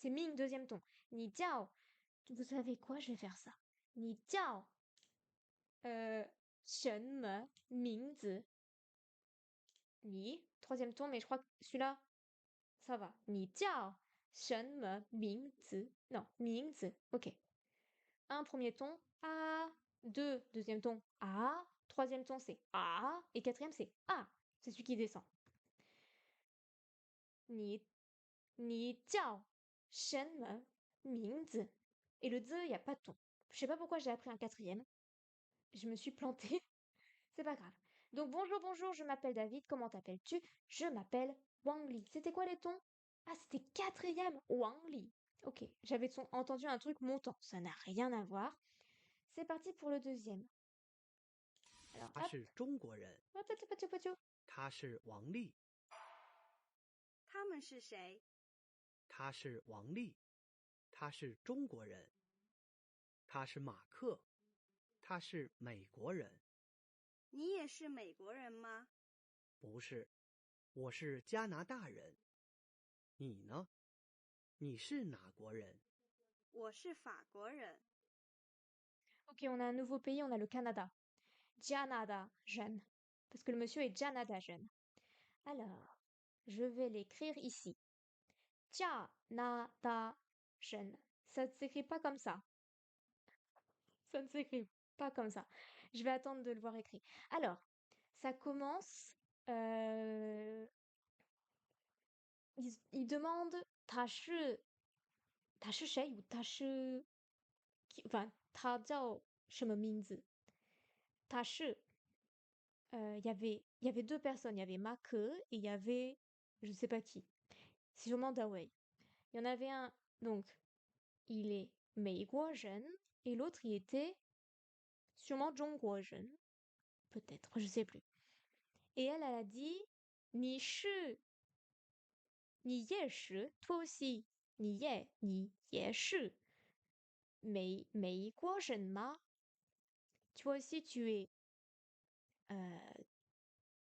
A: ming deuxième ton. Ni jiao. Vous savez quoi? Je vais faire ça. Ni jiao shen mingzi. Ni troisième ton, mais je crois que celui-là, ça va. Ni jiao shen mingzi. Non, mingzi. Ok. Un premier ton. A. Deux deuxième ton. A. Troisième ton, c'est A. Et quatrième, c'est A. C'est celui qui descend. Ni jiao shen mingzi. Et le 2, il n'y a pas de ton. Je sais pas pourquoi j'ai appris un quatrième. Je me suis plantée. C'est pas grave. Donc bonjour, bonjour, je m'appelle David. Comment t'appelles-tu? Je m'appelle Wang Li. C'était quoi les tons? Ah, c'était quatrième. Wang Li. Ok, j'avais entendu un truc montant. Ça n'a rien à voir. C'est parti pour le deuxième. Alors,
B: 他
A: hop.
B: 是中国人，
A: Hop, hop, hop, hop, hop, hop.
B: 他是王丽，
C: 他们是谁？
B: 他是王丽，他是中国人，他是马克，他是美国人，
C: 你也是美国人吗？
B: 不是，我是加拿大人。你呢？你是哪国人？
C: 我是法国人。
A: Ok, on a un nouveau pays, on a le Canada. Canada jeune. Parce que le monsieur est Canada jeune. Alors, je vais l'écrire ici. Canada jeune. Ça ne s'écrit pas comme ça. Ça ne s'écrit pas comme ça. Je vais attendre de le voir écrit. Alors, ça commence. Il demande Tashi Shay ou Tashi. Enfin, Ta jiao sheme mingzi. Tashi. Il y avait deux personnes. Il y avait Ma Ke et il y avait. Je ne sais pas qui. C'est sûrement Dawei. Il y en avait un. Donc, il est Meiguoren et l'autre, il était sûrement Zhongguoren. Peut-être, je sais plus. Et elle a dit Ni shi, ni ye shi, toi aussi. Ni ye shi. Meiguoren ma. Toi aussi, tu es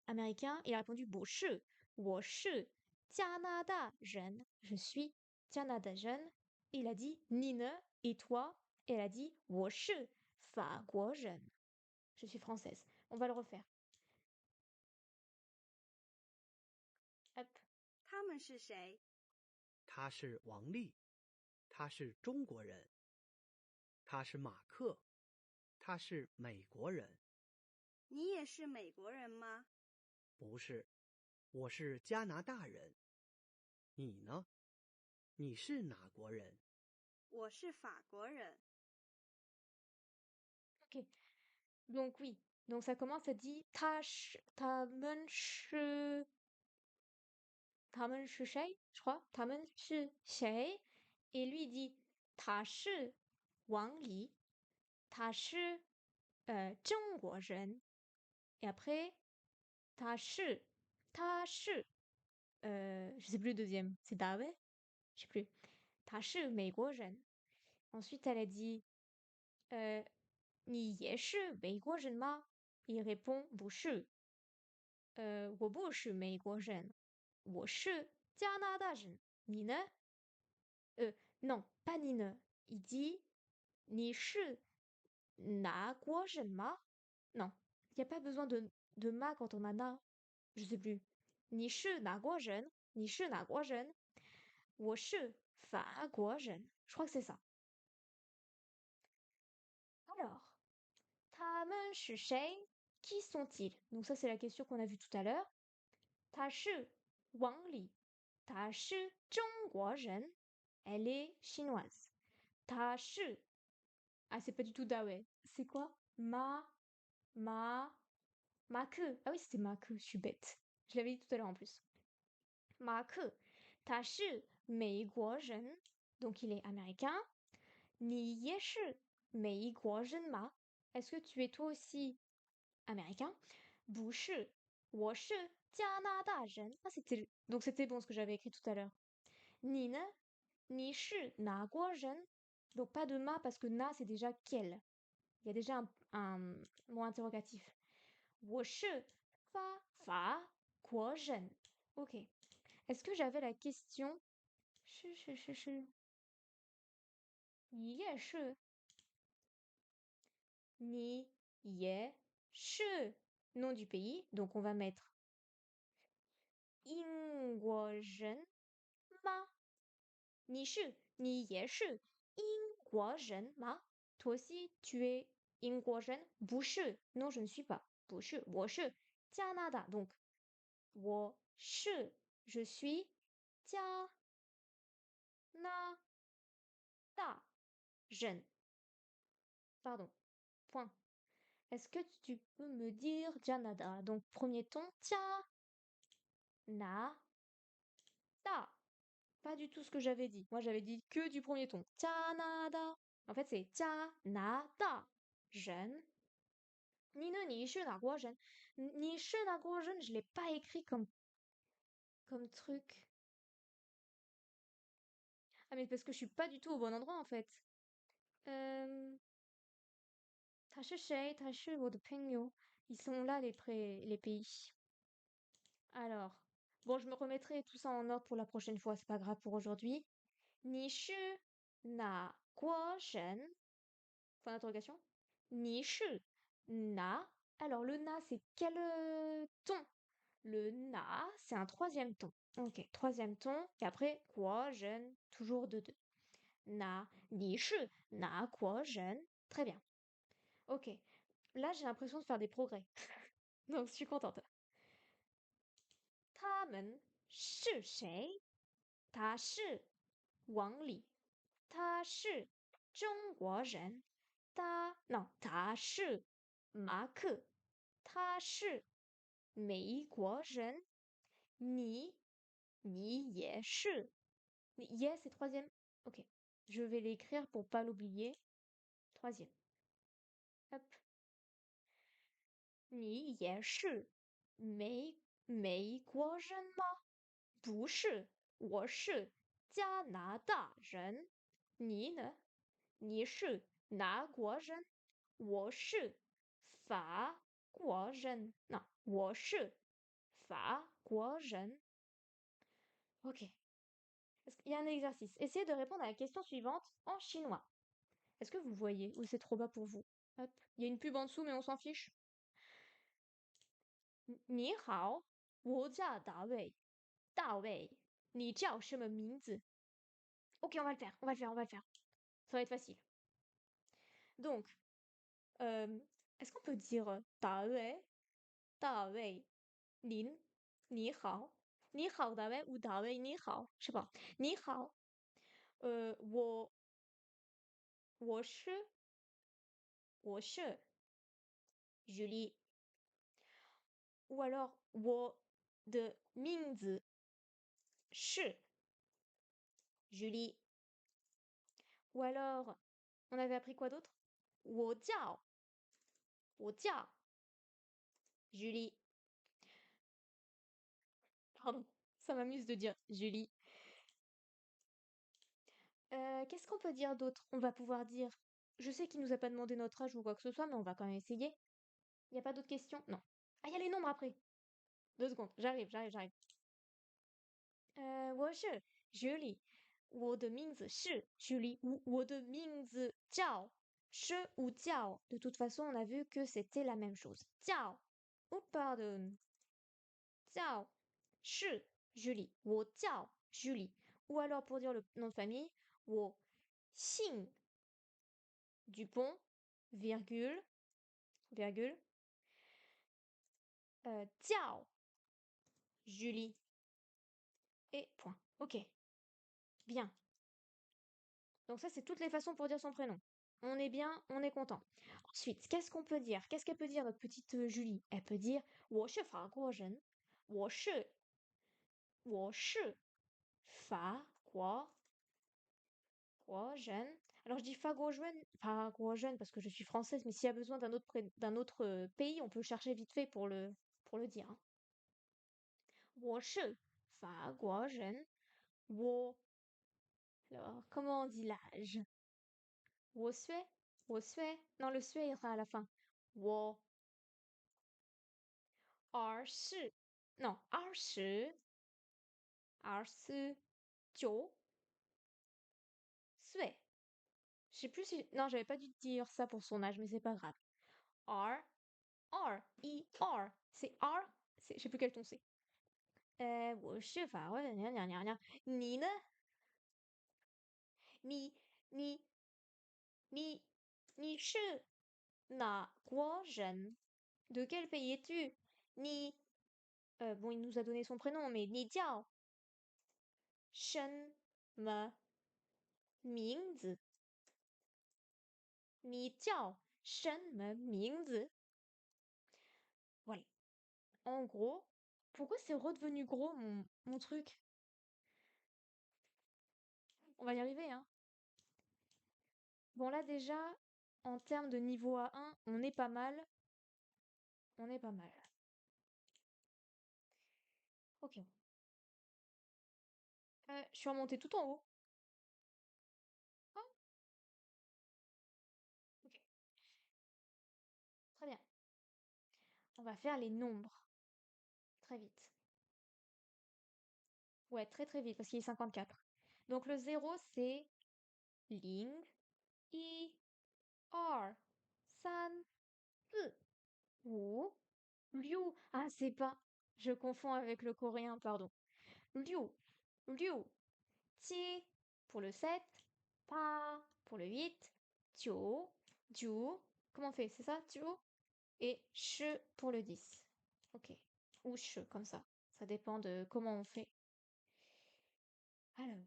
A: américain. Il a répondu Bo shi, wo shi, Canada jeune. Je suis Canada jeune. Il a dit Nine et toi. Elle a dit wo shi, fa jeune. Je suis française. On va le refaire. Hop.
C: 他们是谁？
B: 他是王丽，他是中国人，他是马克，他是美国人。
C: 你也是美国人吗？
B: 不是，我是加拿大人。你呢？你是哪国人？
C: 我是法国人。
A: Ok. Donc oui. Donc ça commence, ça dit Tamen shi Shay, je crois. Tamen shi Shay. Et lui il dit Ta shi Wang Li. Ta shi Zhongguoren. Et après Ta shi je sais plus le deuxième. C'est Dawei? Je sais plus. Ta shi Meiguoren. Ensuite elle a dit 你也是美国人吗？ Il répond 不是，我不是美国人，我是加拿大人。你呢？non, pas ni ne. Il dit 你是哪国人吗? Non, il n'y a pas besoin de ma quand on a na. Je sais plus. 你是哪国人?你是哪国人?我是法国人. Je crois que c'est ça. Alors, 他们是谁? Qui sont-ils? Donc ça, c'est la question qu'on a vue tout à l'heure. 他是王丽，她是中国人，elle est chinoise. 她是ah c'est pas du tout da ouais. C'est quoi? Ma queue. Ah oui, c'était ma queue, je suis bête. Je l'avais dit tout à l'heure en plus. Ma queue. 他是美国人 donc il est américain. 你也是美国人吗? Est-ce que tu es toi aussi américain? 不是，我是加拿大人. Ah, donc c'était bon ce que j'avais écrit tout à l'heure. 你呢? 你是哪国人? Donc pas de ma parce que na c'est déjà quel. Il y a déjà un mot interrogatif. 我是法国人. Ok. Est-ce que j'avais la question? 是。你也是。你也是 nom du pays. Donc on va mettre 英国人吗？你也是英国人吗？ Toi aussi, tu es 英国人？不是 Non, je ne suis pas. 不是，我是加拿大。Donc 我是 je suis 加拿大人。Pardon. Point. Est-ce que tu peux me dire Canada? Donc premier ton, na da. Pas du tout ce que j'avais dit. Moi, j'avais dit que du premier ton. Canada. En fait, c'est Canada. Jeune. Ni ne ni shi na guo jeune. Ni shi na guo jeune, je l'ai pas écrit comme truc. Ah, mais parce que je suis pas du tout au bon endroit, en fait. 다시 쉐이, 다시 모두 팽요. Ils sont là, les pays. Alors, bon, je me remettrai tout ça en ordre pour la prochaine fois, c'est pas grave pour aujourd'hui. Ni shi na guo jeune. Point d'interrogation. Ni shi na. Alors, le na, c'est quel ton? Le na, c'est un troisième ton. Ok, troisième ton. Et après, guo jeune, toujours de deux. Na, ni shi na guo jeune. Très bien. Ok. Là, j'ai l'impression de faire des progrès. Donc, je suis contente. 他们是谁？他是王丽，他是中国人，他是马克，他是美国人，你也是。Yes, c'est troisième. Ok, je vais l'écrire pour pas l'oublier. Troisième. Hop. 你也是美国人吗？不是，我是加拿大人。你呢？你是哪国人？我是法国人。那我是法国人。Ok. Il y a un exercice. Essayez de répondre à la question suivante en chinois. Est-ce que vous voyez ou c'est trop bas pour vous? Hop. Il y a une pub en dessous, mais on s'en fiche. 你好，我叫大卫。大卫，你叫什么名字？ Ok, on va le faire, on va le faire, on va le faire. Ça va être facile. Donc, est-ce qu'on peut dire Dawei, Dawei, Lin, Ni hao, Ni hao Dawei ou Dawei Ni hao, je sais pas. Ni hao, 我是 Julie. Ou alors, 我的名字是 Julie. Ou alors, on avait appris quoi d'autre? 我叫 Julie. Pardon, ça m'amuse de dire Julie. Qu'est-ce qu'on peut dire d'autre? On va pouvoir dire, je sais qu'il nous a pas demandé notre âge ou quoi que ce soit, mais on va quand même essayer. Il n'y a pas d'autres questions? Non. Ah, il y a les nombres après. 2 secondes, j'arrive. 我是 Julie，我的名字是 Julie，我的名字叫 je ou 叫。De toute façon, on a vu que c'était la même chose. 叫 ou pardon. 叫是 Julie，我叫 Julie. Ou alors pour dire le nom de famille, 我姓 Dupont, virgule, virgule, 叫 Julie. Et point. Ok, bien. Donc ça, c'est toutes les façons pour dire son prénom. On est bien, on est content. Ensuite, qu'est-ce qu'on peut dire? Qu'est-ce qu'elle peut dire, notre petite Julie? Elle peut dire 我是法国人，我是法国人. Alors je dis fagojen parce que je suis française, mais s'il y a besoin d'un autre pays, on peut chercher vite fait pour le dire. 我是法国人，alors comment on dit l'âge? 我岁，non le岁ira à la fin. 我二十, non 29岁. Je sais plus si, non j'avais pas dû dire ça pour son âge, mais c'est pas grave. R, R, c'est R, je sais plus quel ton c'est. 我是法国人，你呢？你是哪国人? De quel pays es-tu? Bon, il nous a donné son prénom, mais 你叫什么名字? 你叫什么名字? Voilà. En gros, pourquoi c'est redevenu gros mon truc? On va y arriver, hein. Bon, là déjà, en termes de niveau A1, on est pas mal. On est pas mal. Ok. Je suis remontée tout en haut. Oh, ok. Très bien. On va faire les nombres. Très vite. Ouais, très très vite, parce qu'il est 54. Donc le 0, c'est Ling, I, R, San, Z, Wu, Liu. Ah, c'est pas. Je confonds avec le coréen, pardon. Liu, Liu, Ti pour le 7, Pa pour le 8, Jiu, Jiu. Comment on fait? C'est ça, Jiu? Et Che pour le 10. Ok. Ou Che, comme ça. Ça dépend de comment on fait. Alors.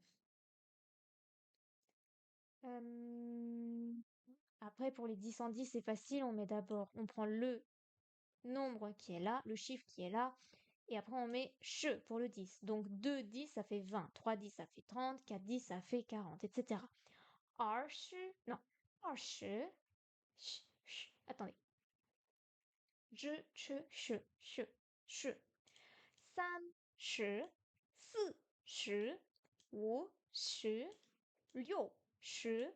A: Après, pour les 10 en 10, c'est facile. On prend le nombre qui est là, le chiffre qui est là, et après on met che pour le 10. Donc 2 10, ça fait 20, 3 10, ça fait 30, 4 10, ça fait 40, etc. Non, attendez. Je, che. 三十, 四十, 五十, 六十,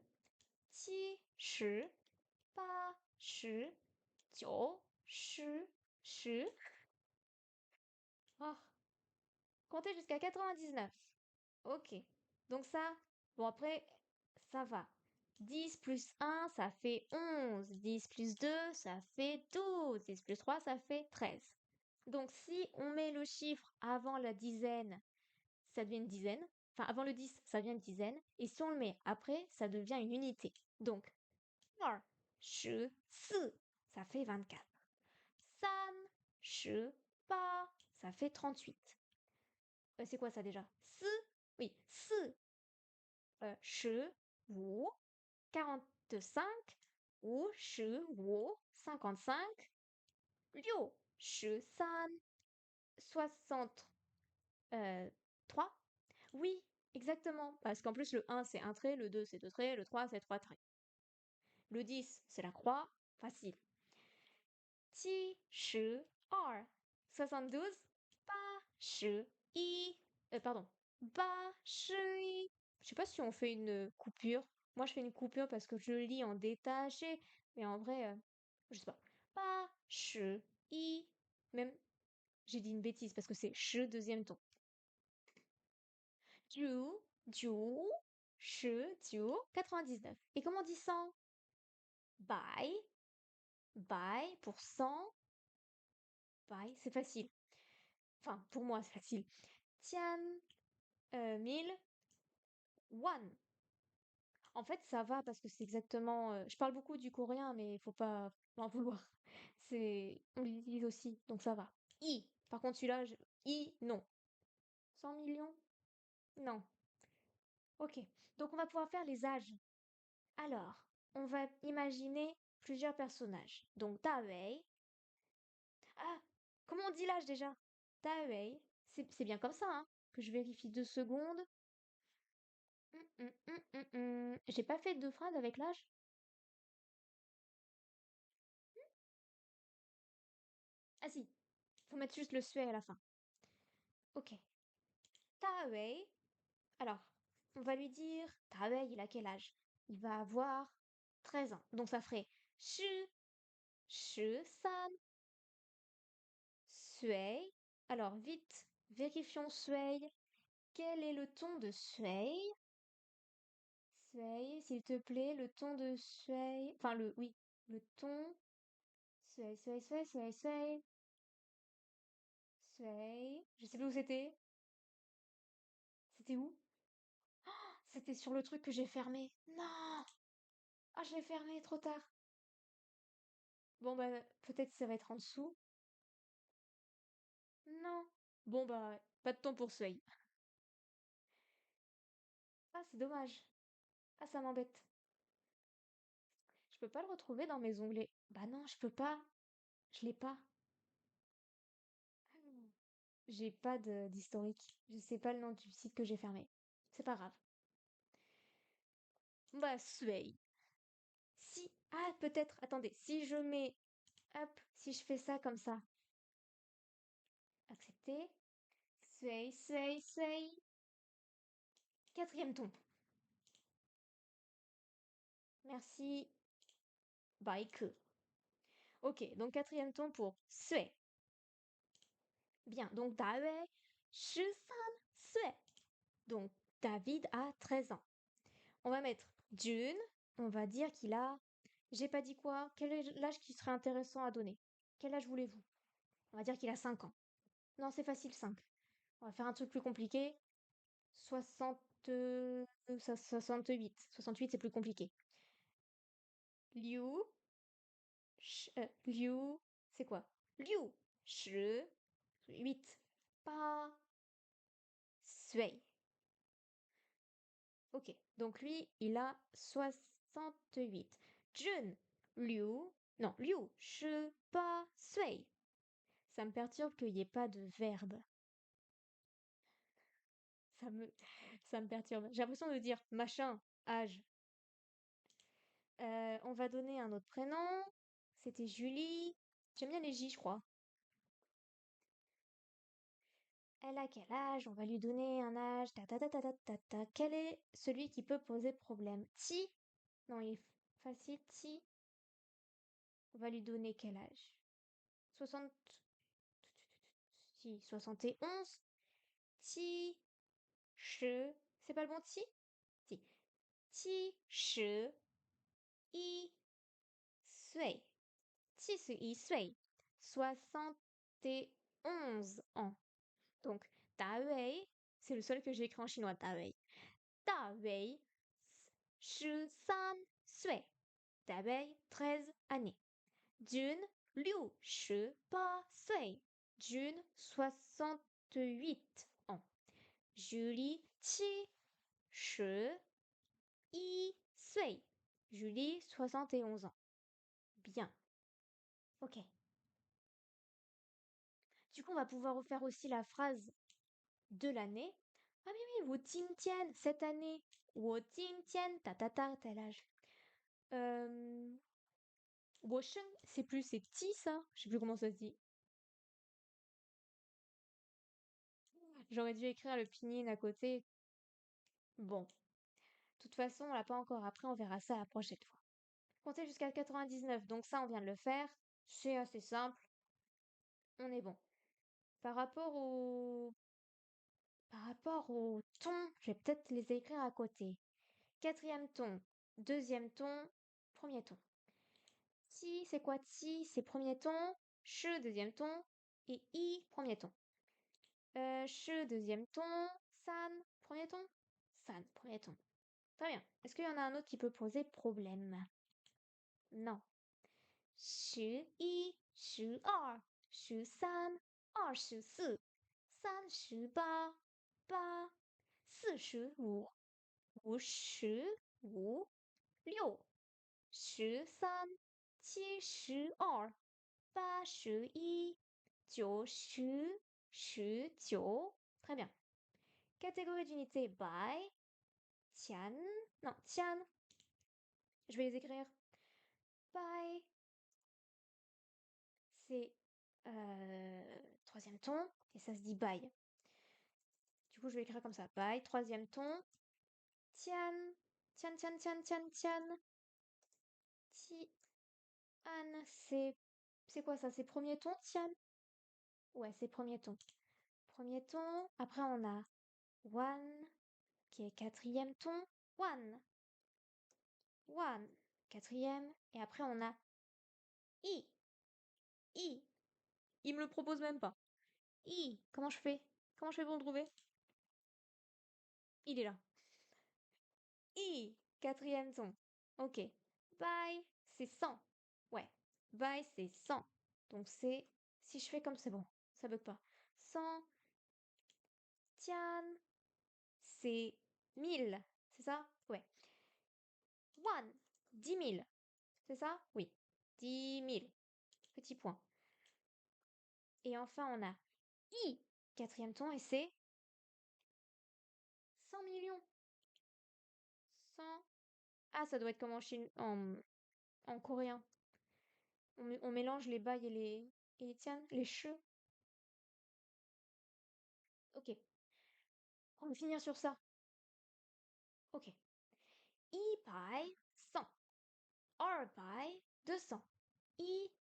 A: 七十, 八十, 九十, 十. Oh. Comptez jusqu'à 99. Ok. Donc ça, bon après, ça va. 10 plus 1, ça fait 11. 10 plus 2, ça fait 12. 10 plus 3, ça fait 13. Donc si on met le chiffre avant la dizaine, ça devient une dizaine. Enfin, avant le 10, ça devient une dizaine. Et si on le met après, ça devient une unité. Donc, 二十四, ça fait 24. 三十八, ça fait 38. C'est quoi ça déjà? 四, oui, 四, 十五, 45, 五十五, 55, 六十三, 63. Oui, exactement. Parce qu'en plus, le 1, c'est un trait, le 2, c'est deux traits, le 3, c'est trois traits. Le 10, c'est la croix. Facile. 72, 72, 81. Pardon. 81. Je sais pas si on fait une coupure. Moi, je fais une coupure parce que je lis en détaché. Mais en vrai, je sais pas. sh, i. Même, j'ai dit une bêtise parce que c'est sh deuxième ton. Ju, ju, sh, ju, 99. Et comment on dit 100? Bai, bai pour 100. Bai, c'est facile. Enfin, pour moi, c'est facile. Tian, 1000, one. En fait, ça va parce que c'est exactement. Je parle beaucoup du coréen, mais il faut pas m'en vouloir. On l'utilise aussi, donc ça va. I. Par contre, celui-là, I, non. 100 millions? Non. Ok. Donc, on va pouvoir faire les âges. Alors, on va imaginer plusieurs personnages. Donc, Wei. Ah, comment on dit l'âge déjà? Wei. C'est bien comme ça, hein, que je vérifie 2 secondes. J'ai pas fait de phrase avec l'âge? Ah si, faut mettre juste le suet à la fin. Ok. Wei. Alors, on va lui dire, Wei, il a quel âge? Il va avoir 13 ans. Donc ça ferait san, Sui. Alors, vite, vérifions Sui. Quel est le ton de Sui? Sui, s'il te plaît, le ton de Sui. Enfin, oui, le ton. Sui, Sui, Sui, Sui, Sui. Sui. Je sais plus où c'était. C'était où? C'était sur le truc que j'ai fermé. Non! Ah, je l'ai fermé trop tard. Bon, bah, peut-être ça va être en dessous. Non. Bon, bah, pas de temps pour Sway. Ah, c'est dommage. Ah, ça m'embête. Je peux pas le retrouver dans mes onglets. Bah non, je peux pas. Je l'ai pas. J'ai pas d'historique. Je sais pas le nom du site que j'ai fermé. C'est pas grave. Bah, Sway. Si. Ah, peut-être. Attendez. Si je mets. Hop. Si je fais ça comme ça. Accepter. Sway, Sway, Sway. Quatrième ton. Merci. Bike. Ok, donc quatrième ton pour Sway. Bien, donc David, 13岁. Donc David a 13 ans. On va mettre June, on va dire qu'il a... J'ai pas dit quoi? Quel est l'âge qui serait intéressant à donner? Quel âge voulez-vous? On va dire qu'il a 5 ans. Non, c'est facile, 5. On va faire un truc plus compliqué. 60... 68. 68, c'est plus compliqué. Liu... Liu... C'est quoi? Liu... 8. Pas... Sui. Ok, donc lui, il a 68. Jun, Liu, non, Liu, Shi, Pa, Sui. Ça me perturbe qu'il n'y ait pas de verbe. Ça me, ça me perturbe. J'ai l'impression de dire machin, âge. On va donner un autre prénom. C'était Julie. J'aime bien les J, je crois. Elle a quel âge? On va lui donner un âge. Ta ta ta ta ta ta ta. Quel est celui qui peut poser problème? Ti? Non, il est facile. Ti. On va lui donner quel âge? 60... Si, 71. Ti, che. C'est pas le bon ti? Si. Ti, che, i, sui. Ti, su, i, sui. 71 ans. Donc, Da Wei, c'est le seul que j'ai écrit en chinois, Da Wei. Da Wei, 13岁. Da Wei, 13 années. Jun, Liu, 18岁. June, 68 ans. Julie, 11岁. Julie, 71 ans. Bien. Ok. Du coup, on va pouvoir refaire aussi la phrase de l'année. Ah mais oui, Wu Tian, cette année. Wu Tian, ta ta ta, tel âge. Wo Sheng, c'est plus, c'est Ti ça? Je sais plus comment ça se dit. J'aurais dû écrire le pinyin à côté. Bon. De toute façon, on l'a pas encore. Après, on verra ça la prochaine fois. Compter jusqu'à 99, donc ça, on vient de le faire. C'est assez simple. On est bon. Par rapport au... Par rapport au ton, je vais peut-être les écrire à côté. Quatrième ton, deuxième ton, premier ton. Ti, c'est quoi ti? C'est premier ton. Che, deuxième ton. Et i, premier ton. Che, deuxième ton. San, premier ton. San, premier ton. Très bien. Est-ce qu'il y en a un autre qui peut poser problème? Non. 11、12、13、24、38、45、55、56、57、58、59、10、11、19. Très bien. Catégorie d'unité by, tian, non, tian. Je vais les écrire. By, c'est troisième ton, et ça se dit by. Du coup, je vais écrire comme ça. By, troisième ton. Tian, tian, tian, tian, tian, tian. Tian, c'est quoi ça? C'est premier ton, tian? Ouais, c'est premier ton. Premier ton. Après, on a one, qui est quatrième ton. One. One. Quatrième. Et après, on a i. I. Il me le propose même pas. I. Comment je fais? Comment je fais pour le trouver? Il est là. I. Quatrième ton. Ok. Bye. C'est 100. Ouais. Bye, c'est 100. Donc c'est... Si je fais comme c'est bon, ça bug pas. 100. Tian. C'est 1000. C'est ça? Ouais. One. 10 000. C'est ça? Oui. 10 000. Petit point. Et enfin, on a I. Quatrième ton et c'est 100 millions. 100. Ah, ça doit être comme en Chine, en coréen. On mélange les bails et les tian, les che. Ok. On va finir sur ça. Ok. I by 100. R by 200. I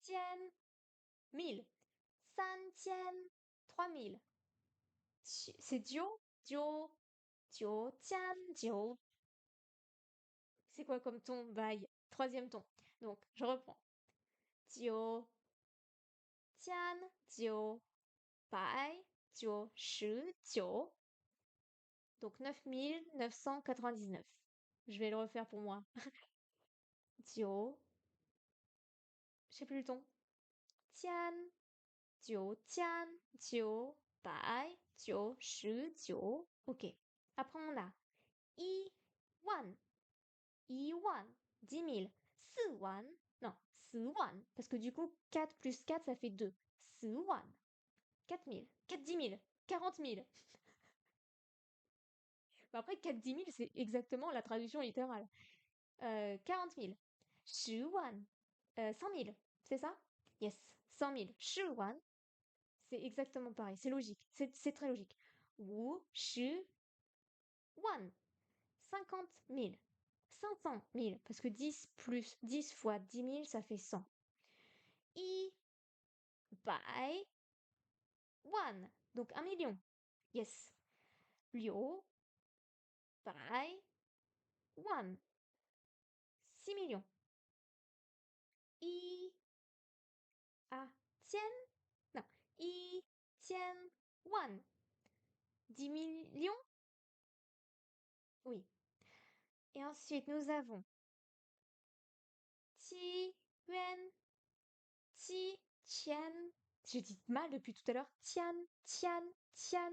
A: tian 1000. San tian 3000. C'est Dio, Dio, Dio tian, Dio. C'est quoi comme ton by? Troisième ton. Donc, je reprends. Dio tian, Dio by, Dio shi, Dio. Donc 9999. Je vais le refaire pour moi. Dio. Je sais plus le ton. Tian. Dio tian. Dio bai. Dio shi dio. Ok. Après on a I wan. I wan. 10 000. Si wan. Non. Si wan. Parce que du coup 4 plus 4 ça fait 2. Si wan. 4 000. 4 10 000. 40 000. Bah après 4 10 000 c'est exactement la traduction littérale. 40 000. 10 wan. 100 000, c'est ça? Yes, 100 000. 10 wan, c'est exactement pareil, c'est logique, c'est très logique. Wu, 10 wan, 50 000. 500 000, parce que 10 plus 10 fois 10 000, ça fait 100. I, bai, wan, donc 1 million. Yes. Liu, bai, wan, 6 millions. I, a, tian, non, I, tian, wan, 10 millions. Oui. Et ensuite, nous avons Ti, Yuan, Ti, Tian. Je dis mal depuis tout à l'heure. Tian, Tian, Tian.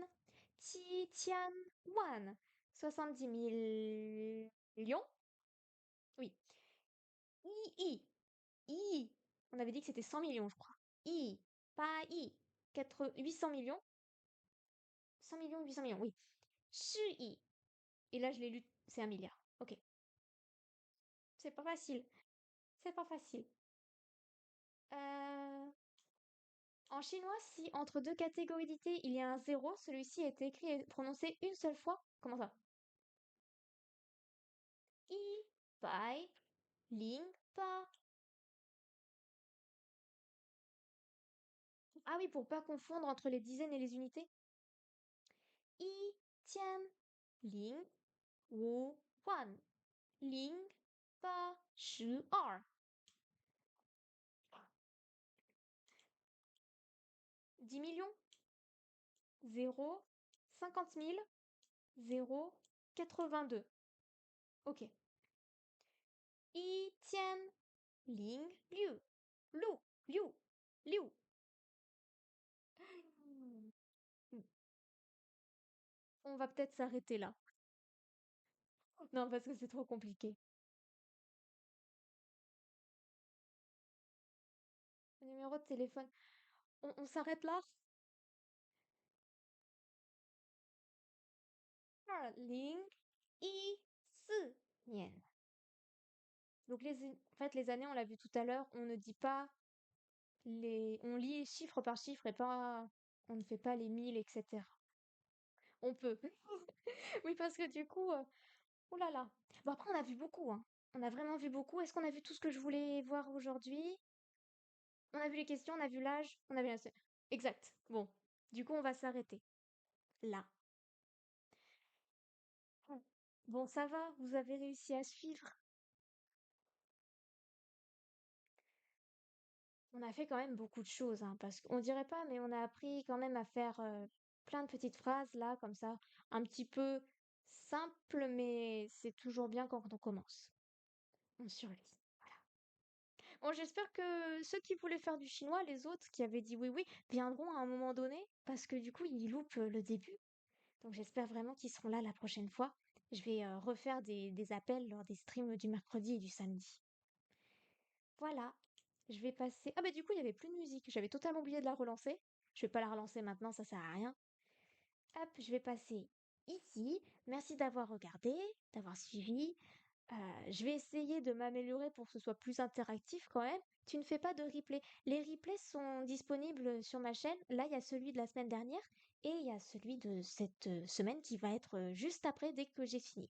A: Ti, Tian, Wan. 70 millions. Oui. I. I. On avait dit que c'était 100 millions, je crois. I. Pas I. 800 millions. 100 millions, 800 millions, oui. Shi. Et là, je l'ai lu, c'est 1 milliard. Ok. C'est pas facile. C'est pas facile. En chinois, si entre deux catégories d'idées il y a un zéro, celui-ci est écrit et prononcé une seule fois. Comment ça? I, bai, ling, pas. Ah oui, pour pas confondre entre les dizaines et les unités. 1005万082 10 millions 0 50 000 0 82. Ok. 1006六On va peut-être s'arrêter là. Non, parce que c'est trop compliqué. Le numéro de téléphone. On s'arrête là?2014年. Donc en fait, les années, on l'a vu tout à l'heure, on ne dit pas on lit chiffre par chiffre et pas, on ne fait pas les 1000, etc. On peut. Oui, parce que du coup, oh là là. Bon, après, on a vu beaucoup, hein. On a vraiment vu beaucoup. Est-ce qu'on a vu tout ce que je voulais voir aujourd'hui? On a vu les questions, on a vu l'âge, on a vu la... Exact. Bon, du coup, on va s'arrêter là. Bon, ça va, vous avez réussi à suivre. On a fait quand même beaucoup de choses, hein, parce qu'on dirait pas, mais on a appris quand même à faire plein de petites phrases là, comme ça, un petit peu simple, mais c'est toujours bien quand on commence. On surlit. Bon, j'espère que ceux qui voulaient faire du chinois, les autres qui avaient dit oui, oui, viendront à un moment donné, parce que du coup, ils loupent le début. Donc j'espère vraiment qu'ils seront là la prochaine fois. Je vais refaire des appels lors des streams du mercredi et du samedi. Voilà, je vais passer. Ah bah du coup, il y avait plus de musique. J'avais totalement oublié de la relancer. Je vais pas la relancer maintenant, ça sert à rien. Hop, je vais passer ici. Merci d'avoir regardé, d'avoir suivi. Je vais essayer de m'améliorer pour que ce soit plus interactif quand même. Tu ne fais pas de replay. Les replays sont disponibles sur ma chaîne. Là, il y a celui de la semaine dernière et il y a celui de cette semaine qui va être juste après dès que j'ai fini.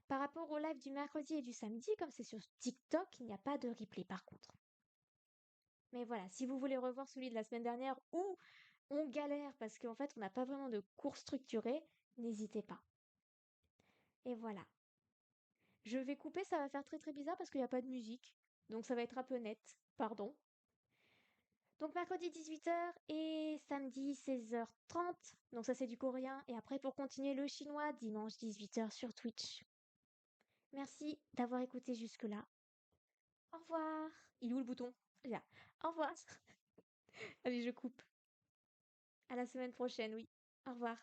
A: Par rapport au live du mercredi et du samedi, comme c'est sur TikTok, il n'y a pas de replay par contre. Mais voilà, si vous voulez revoir celui de la semaine dernière où on galère parce qu'en fait on n'a pas vraiment de cours structurés, n'hésitez pas. Et voilà. Je vais couper, ça va faire très très bizarre parce qu'il n'y a pas de musique. Donc ça va être un peu net. Pardon. Donc mercredi 18h et samedi 16h30. Donc ça c'est du coréen. Et après pour continuer le chinois, dimanche 18h sur Twitch. Merci d'avoir écouté jusque-là. Au revoir. Il est où le bouton? Là. Au revoir. Allez, je coupe. À la semaine prochaine, oui. Au revoir.